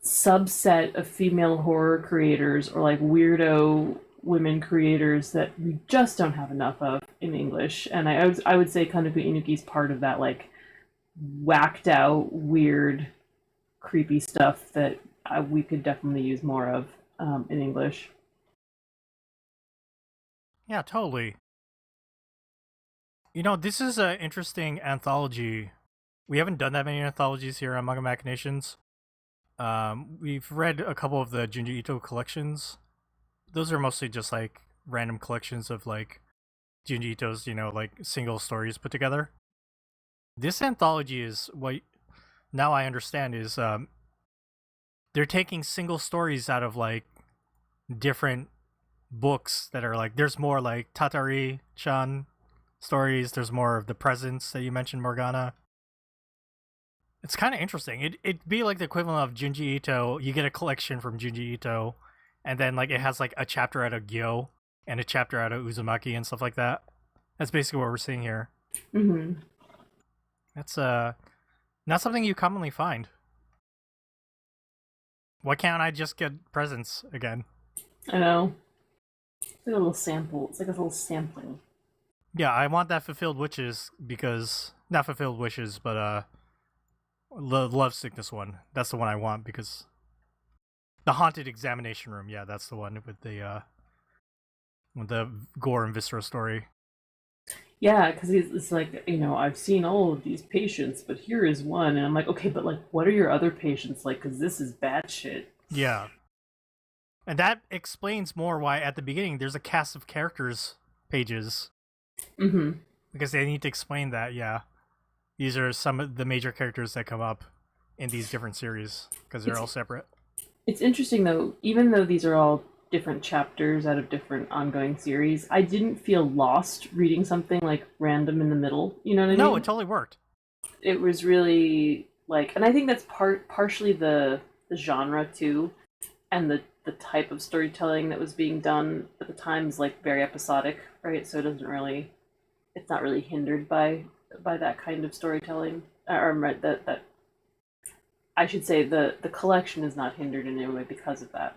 subset of female horror creators or like weirdo women creators that we just don't have enough of in English. And I would say Kanako Inuki's part of that like whacked out, weird, creepy stuff that we could definitely use more of in English. Yeah, totally. You know, this is an interesting anthology. We haven't done that many anthologies here on Manga Machinations. We've read a couple of the Junji Ito collections. Those are mostly just like random collections of like Junji Ito's, like single stories put together. This anthology is what now I understand is they're taking single stories out of like different books that are like, there's more like Tatari-chan stories, there's more of the presents that you mentioned, Morgana. It's kind of interesting. It'd be like the equivalent of Junji Ito. You get a collection from Junji Ito, and then like it has like a chapter out of Gyo and a chapter out of Uzumaki and stuff like that. That's basically what we're seeing here. Mm-hmm. That's not something you commonly find. Why can't I just get presents again? I know. It's like a little sample. It's like a little sampling. Yeah, I want that fulfilled wishes because not fulfilled wishes, but love sickness one. That's the one I want because the haunted examination room. Yeah, that's the one with the gore and viscera story. Yeah, because it's like, I've seen all of these patients, but here is one, and I'm like, okay, but like, what are your other patients like? Because this is bad shit. Yeah, and that explains more why at the beginning there's a cast of characters pages. Mm-hmm. Because they need to explain that. Yeah. These are some of the major characters that come up in these different series because they're all separate. It's interesting though, even though these are all different chapters out of different ongoing series, I didn't feel lost reading something like random in the middle. You know what I mean? No, it totally worked. It was really like, and I think that's partially the genre too, and the type of storytelling that was being done at the time is like very episodic, right? So it's not really hindered by that kind of storytelling, or that I should say the collection is not hindered in any way because of that.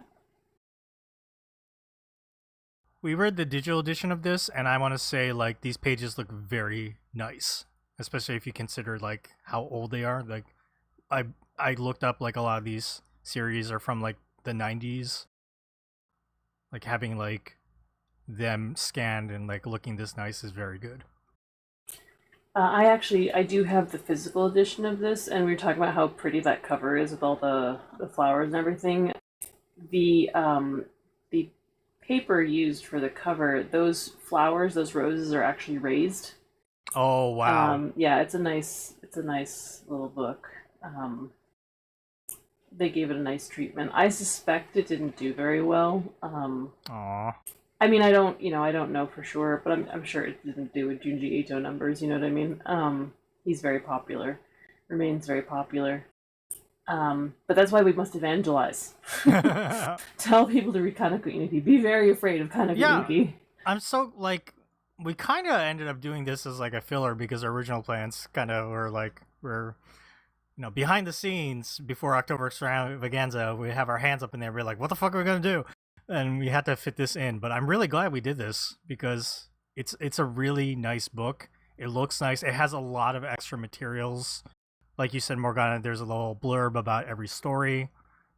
We read the digital edition of this, and I want to say like these pages look very nice, especially if you consider like how old they are. Like I looked up like a lot of these series are from like the 90s. Like having like them scanned and like looking this nice is very good. I do have the physical edition of this, and we were talking about how pretty that cover is with all the flowers and everything. The paper used for the cover, those flowers, those roses are actually raised. Oh wow! Yeah, it's a nice little book. They gave it a nice treatment. I suspect it didn't do very well. Aww. I mean, I don't know for sure, but I'm sure it didn't do with Junji Ito numbers. You know what I mean? He's very popular, remains very popular. But that's why we must evangelize. Tell people to read Kanako Inuki. Be very afraid of Kanako Inuki. I'm so like, we kind of ended up doing this as like a filler because our original plans kind of were behind the scenes before October Extravaganza. We have our hands up in there. We're like, what the fuck are we gonna do? And we had to fit this in. But I'm really glad we did this because it's a really nice book. It looks nice. It has a lot of extra materials. Like you said, Morgana, there's a little blurb about every story.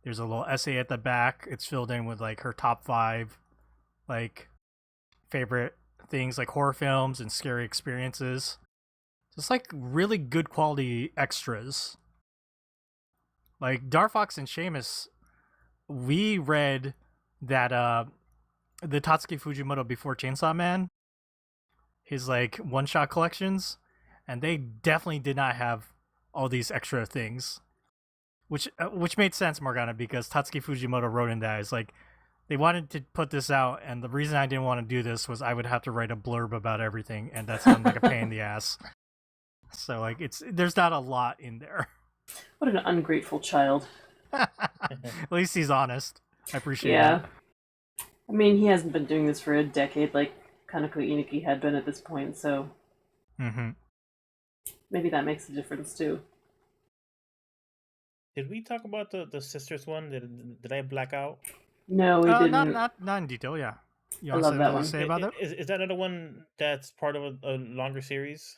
There's a little essay at the back. It's filled in with like her top 5 like favorite things like horror films and scary experiences. Just like really good quality extras. Like Darfox and Seamus, we read that the Tatsuki Fujimoto Before Chainsaw Man, his like one-shot collections, and they definitely did not have all these extra things, which made sense, Morgana, because Tatsuki Fujimoto wrote in that is like they wanted to put this out, and the reason I didn't want to do this was I would have to write a blurb about everything, and that sounded like a pain in the ass. So like there's not a lot in there. What an ungrateful child. At least he's honest. I appreciate Yeah. I mean, he hasn't been doing this for a decade like Kanako Inuki had been at this point, so that. maybe that makes a difference too. Did we talk about the sisters one? Did I black out? No, we didn't. Not in detail. Yeah. You I want love that to one. say about it? Is that another one that's part of a longer series?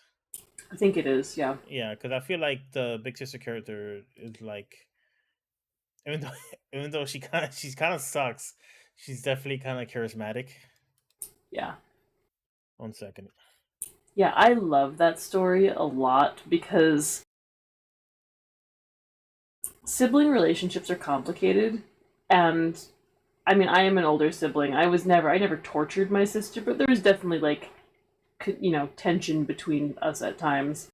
I think it is, yeah. Yeah, because I feel like the big sister character is like, even though she's kind of sucks, she's definitely kind of charismatic. Yeah. 1 second. Yeah, I love that story a lot because sibling relationships are complicated, and I mean, I am an older sibling. I never tortured my sister, but there was definitely like, tension between us at times.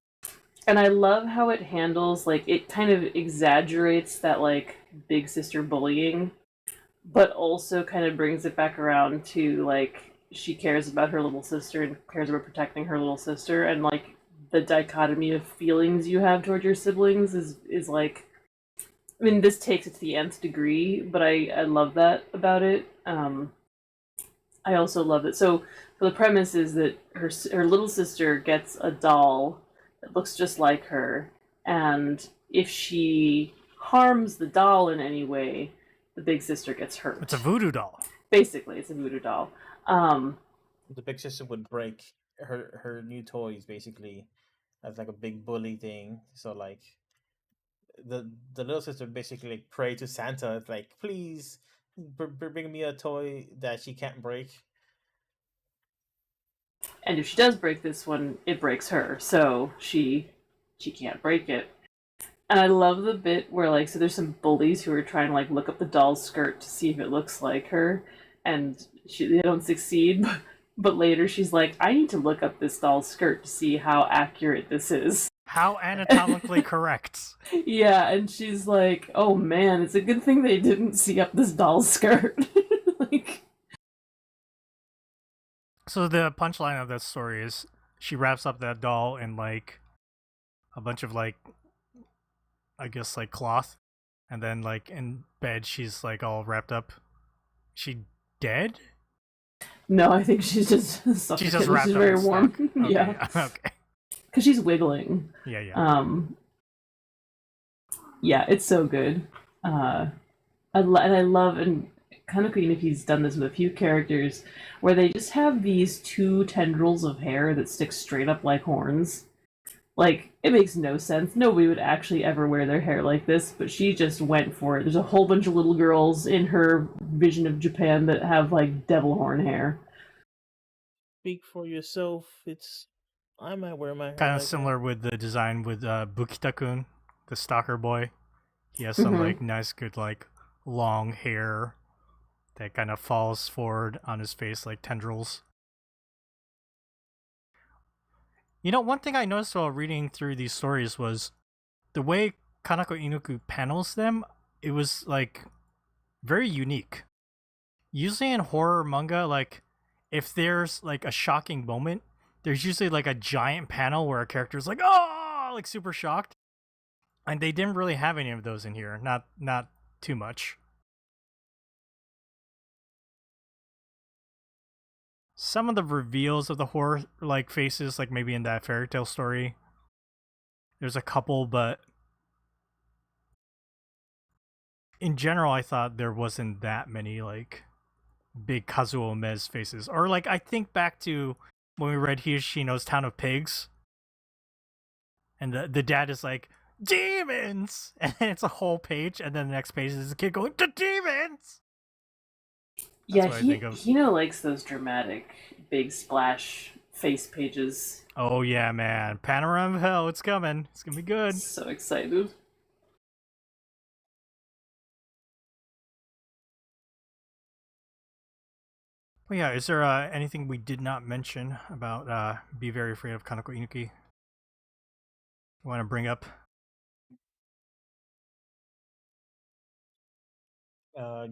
And I love how it handles, like, it kind of exaggerates that, like, big sister bullying, but also kind of brings it back around to, like, she cares about her little sister and cares about protecting her little sister, and, like, the dichotomy of feelings you have toward your siblings is like, I mean, this takes it to the nth degree, but I love that about it. I also love it. So the premise is that her little sister gets a doll that looks just like her, and if she harms the doll in any way, the big sister gets hurt. It's a voodoo doll. Basically, it's a voodoo doll. The big sister would break her new toys basically as like a big bully thing. So like the little sister basically like pray to Santa. It's like, please bring me a toy that she can't break. And if she does break this one, it breaks her, so she can't break it. And I love the bit where, like, so there's some bullies who are trying to, like, look up the doll's skirt to see if it looks like her, and they don't succeed, but later she's like, I need to look up this doll's skirt to see how accurate this is. How anatomically correct. Yeah, and she's like, oh man, it's a good thing they didn't see up this doll's skirt. Like... So the punchline of that story is she wraps up that doll in like a bunch of like, I guess like cloth, and then like in bed she's like all wrapped up. She dead? No, I think she's just She's just wrapped she's up very in warm. stuff. Okay, Yeah, okay. because she's wiggling. Yeah. Yeah, it's so good. I love, and Kanako Inuki's done this with a few characters where they just have these two tendrils of hair that stick straight up like horns. Like, it makes no sense. Nobody would actually ever wear their hair like this, but she just went for it. There's a whole bunch of little girls in her vision of Japan that have, like, devil horn hair. Speak for yourself. I might wear my hair Kind of like similar with the design with Bukita-kun, the stalker boy. He has some like nice, good like long hair that kind of falls forward on his face like tendrils. You know, one thing I noticed while reading through these stories was the way Kanako Inuku panels them. It was like very unique. Usually in horror manga, like if there's like a shocking moment, there's usually like a giant panel where a character's like, oh, like super shocked. And they didn't really have any of those in here. Not too much. Some of the reveals of the horror like faces, like maybe in that fairy tale story, there's a couple, but in general I thought there wasn't that many like big Kazuo Mez faces. Or like I think back to when we read Higashino's Town of Pigs, and the dad is like, demons, and it's a whole page, and then the next page is a kid going, the demons. Yeah, Hino likes those dramatic, big splash face pages. Oh yeah, man. Panorama of Hell, it's coming. It's gonna be good. So excited. Well, yeah, is there anything we did not mention about Be Very Afraid of Kanako Inuki? You want to bring up?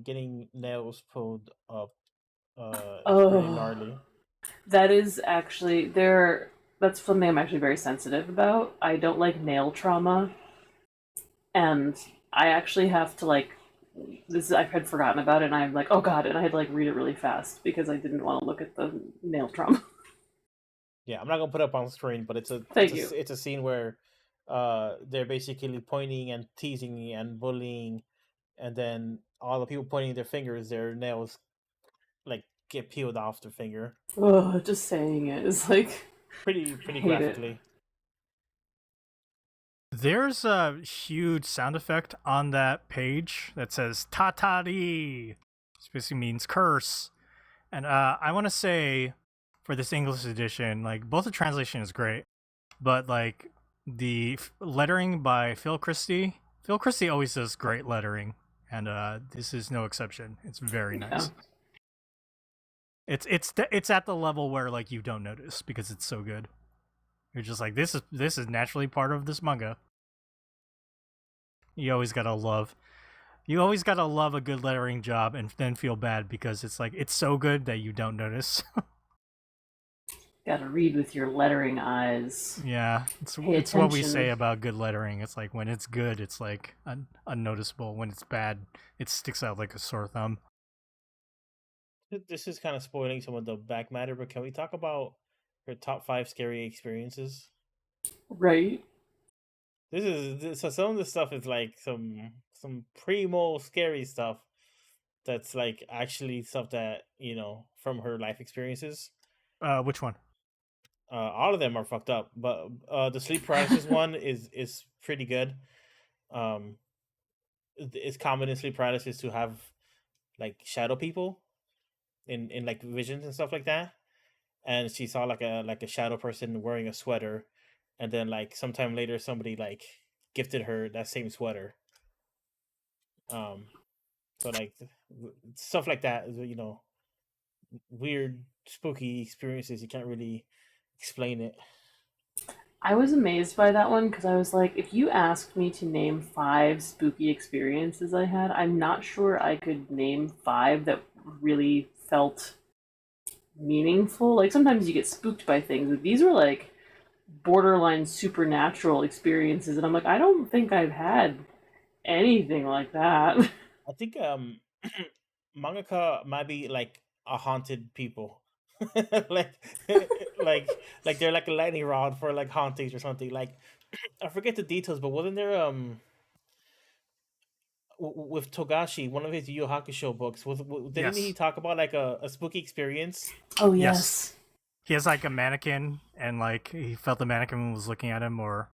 getting nails pulled up. It's pretty Oh, gnarly. that is actually that's something I'm actually very sensitive about. I don't like nail trauma, and I actually have to like I had forgotten about it, and I'm like, oh god, and I had to like read it really fast because I didn't want to look at the nail trauma. Yeah, I'm not gonna put it up on screen, but Thank you. it's a scene where they're basically pointing and teasing and bullying, and then all the people pointing their fingers, their nails like get peeled off their finger. Oh, just saying it is like Pretty hate it. graphically. There's a huge sound effect on that page that says "tatari," which basically means curse. And I want to say, for this English edition, like both the translation is great, but like the lettering by Phil Christie. Phil Christie always does great lettering, and this is no exception. It's very nice. It's at the level where like you don't notice because it's so good. You're just like, this is naturally part of this manga. You always gotta love a good lettering job and then feel bad because it's like it's so good that you don't notice. Gotta read with your lettering eyes. Yeah, it's what we say about good lettering. It's like when it's good, it's like unnoticeable. When it's bad, it sticks out like a sore thumb. This is kind of spoiling some of the back matter, but can we talk about your top 5 scary experiences? Right. So some of the stuff is like some primo scary stuff that's like actually stuff that from her life experiences. Which one? All of them are fucked up, but the sleep paralysis one is pretty good. It's common in sleep paralysis to have like shadow people in like visions and stuff like that. And she saw like a shadow person wearing a sweater, and then like sometime later somebody like gifted her that same sweater. So like stuff like that is weird spooky experiences. You can't really explain it. I was amazed by that one because I was like, if you asked me to name 5 spooky experiences I had, I'm not sure I could name 5 that really felt meaningful. Like sometimes you get spooked by things, but these were like borderline supernatural experiences, and I'm like, I don't think I've had anything like that. I think mangaka might be like a haunted people. like like they're like a lightning rod for like hauntings or something. Like I forget the details, but wasn't there with Togashi, one of his Yu Yu Hakusho books, didn't he talk about like a spooky experience? Oh yes. He has like a mannequin, and like he felt the mannequin was looking at him, or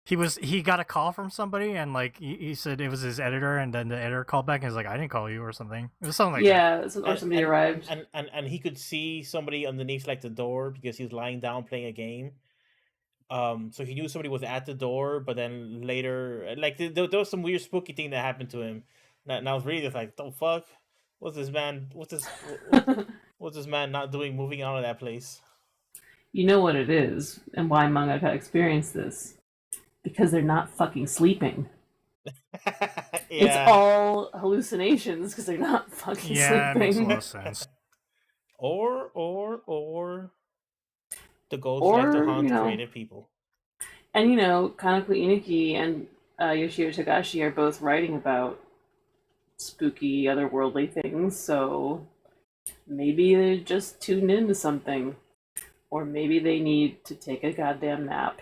he got a call from somebody, and like he said it was his editor, and then the editor called back and was like, I didn't call you, or something. It was something like that. Or somebody arrived. And he could see somebody underneath like the door because he was lying down playing a game. So he knew somebody was at the door, but then later, like there was some weird spooky thing that happened to him. And I was really just like, the fuck, what's this man? What's this man not doing? Moving out of that place? You know what it is, and why mangaka experienced this? Because they're not fucking sleeping. It's all hallucinations because they're not fucking sleeping. Yeah, it makes a lot of sense. Or the ghosts like to haunt creative people. And Kanako Inuki and Yoshio Togashi are both writing about spooky, otherworldly things, so maybe they're just tuned into something. Or maybe they need to take a goddamn nap.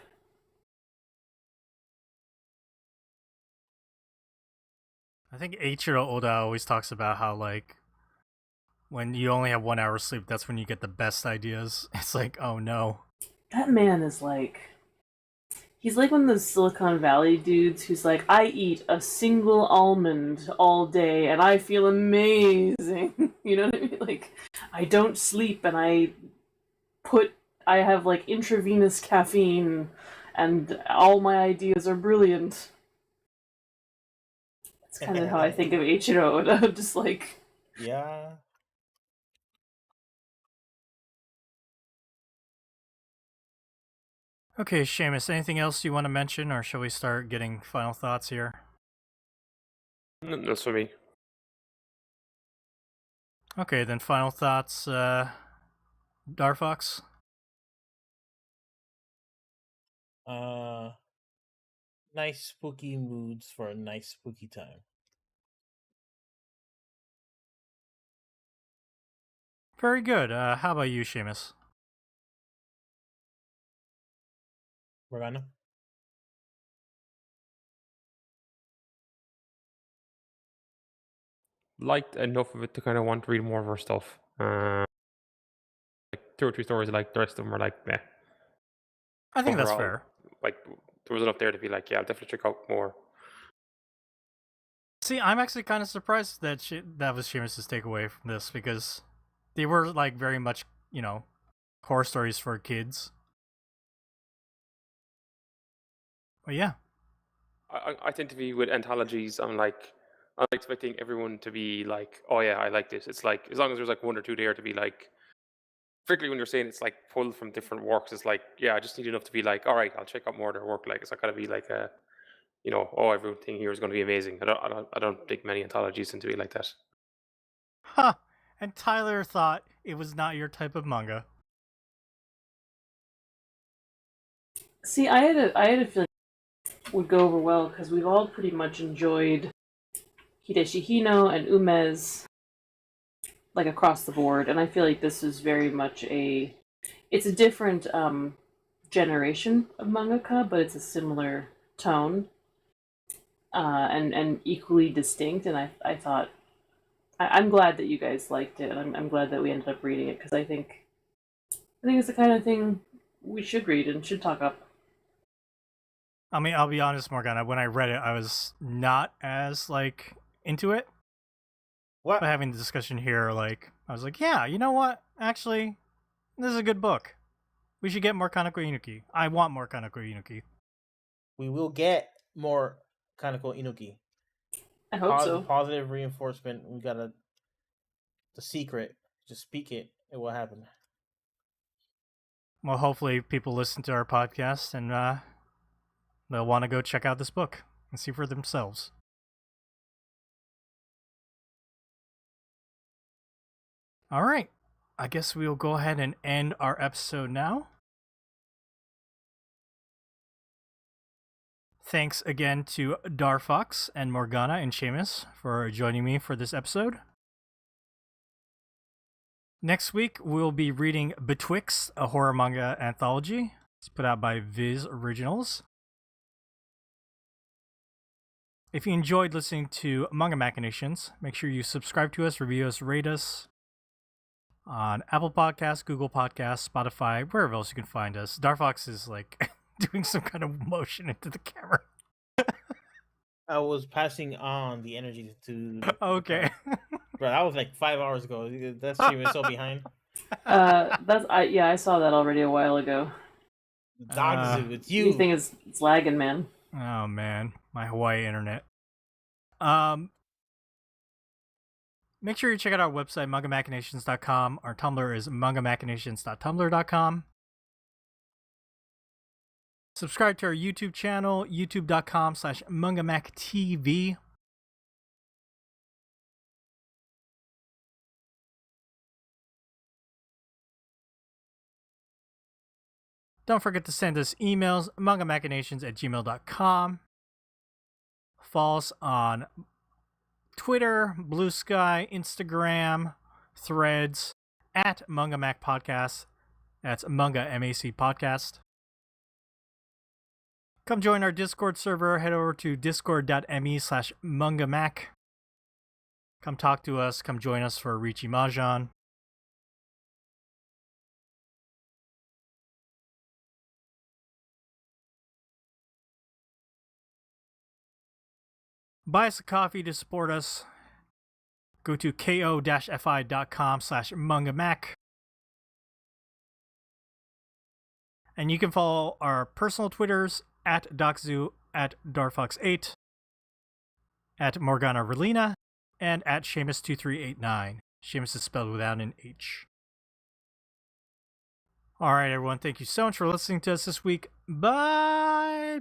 I think Eiichiro Oda always talks about how like when you only have 1 hour sleep, that's when you get the best ideas. It's like, oh no. That man is like, he's like one of those Silicon Valley dudes who's like, I eat a single almond all day and I feel amazing. You know what I mean? Like, I don't sleep and I have like intravenous caffeine and all my ideas are brilliant. That's kind of how I think of Eiichiro Oda, just like... Yeah. Okay, Seamus, anything else you want to mention, or shall we start getting final thoughts here? That's for me. Okay, then final thoughts, Darfox? Nice spooky moods for a nice spooky time. Very good. How about you, Seamus? Morgana? Liked enough of it to kind of want to read more of her stuff. Like 2 or 3 stories, like the rest of them are like, meh. I think that's Overall, fair. like there was enough there to be like, yeah, I'll definitely check out more. See, I'm actually kind of surprised that that was Seamus' takeaway from this, because they were like very much, horror stories for kids. But yeah. I tend to be with anthologies. I'm expecting everyone to be like, oh yeah, I like this. It's like as long as there's like 1 or 2 there to be like, particularly when you're saying it's like pulled from different works. It's like, yeah, I just need enough to be like, all right, I'll check out more of their work. Like it's not gotta be like a, oh, everything here is going to be amazing. I don't think many anthologies tend to be like that. Huh. And Tyler thought it was not your type of manga. See, I had a feeling it would go over well because we've all pretty much enjoyed Hideshi Hino and Umez like across the board, and I feel like this is very much it's a different generation of mangaka, but it's a similar tone, and equally distinct. And I thought I'm glad that you guys liked it, and I'm glad that we ended up reading it because I think it's the kind of thing we should read and should talk up. I mean, I'll be honest, Morgana, when I read it, I was not as, into it. What? But having the discussion here, I was like, yeah, you know what? Actually, this is a good book. We should get more Kanako Inuki. I want more Kanako Inuki. We will get more Kanako Inuki. I hope so. Positive reinforcement. We got the secret. Just speak it. It will happen. Well, hopefully people listen to our podcast and they'll want to go check out this book and see for themselves. All right. I guess we'll go ahead and end our episode now. Thanks again to Darfox and Morgana and Seamus for joining me for this episode. Next week, we'll be reading Betwixt, a horror manga anthology. It's put out by Viz Originals. If you enjoyed listening to Manga Machinations, make sure you subscribe to us, review us, rate us on Apple Podcasts, Google Podcasts, Spotify, wherever else you can find us. Darfox is doing some kind of motion into the camera. I was passing on the energy to. Okay. Bro, that was like 5 hours ago. That stream is so behind. I saw that already a while ago. Dogzoo, it's you. You think it's lagging, man? Oh man, my Hawaii internet. Make sure you check out our website, mangamachinations.com. Our Tumblr is mangamachinations.tumblr.com. Subscribe to our YouTube channel, youtube.com/mangamactv. Don't forget to send us emails, mangamachinations@gmail.com. Follow us on Twitter, Blue Sky, Instagram, Threads, at MangaMac Podcast. That's Manga MAC Podcast. Come join our Discord server. Head over to discord.me/mangamac. Come talk to us. Come join us for Riichi Mahjong. Buy us a coffee to support us. Go to ko-fi.com/mangamac. And you can follow our personal Twitters at Doxzoo, at Darfox8, at Morgana Relina, and at Seamus2389. Seamus is spelled without an H. Alright, everyone, thank you so much for listening to us this week. Bye-bye.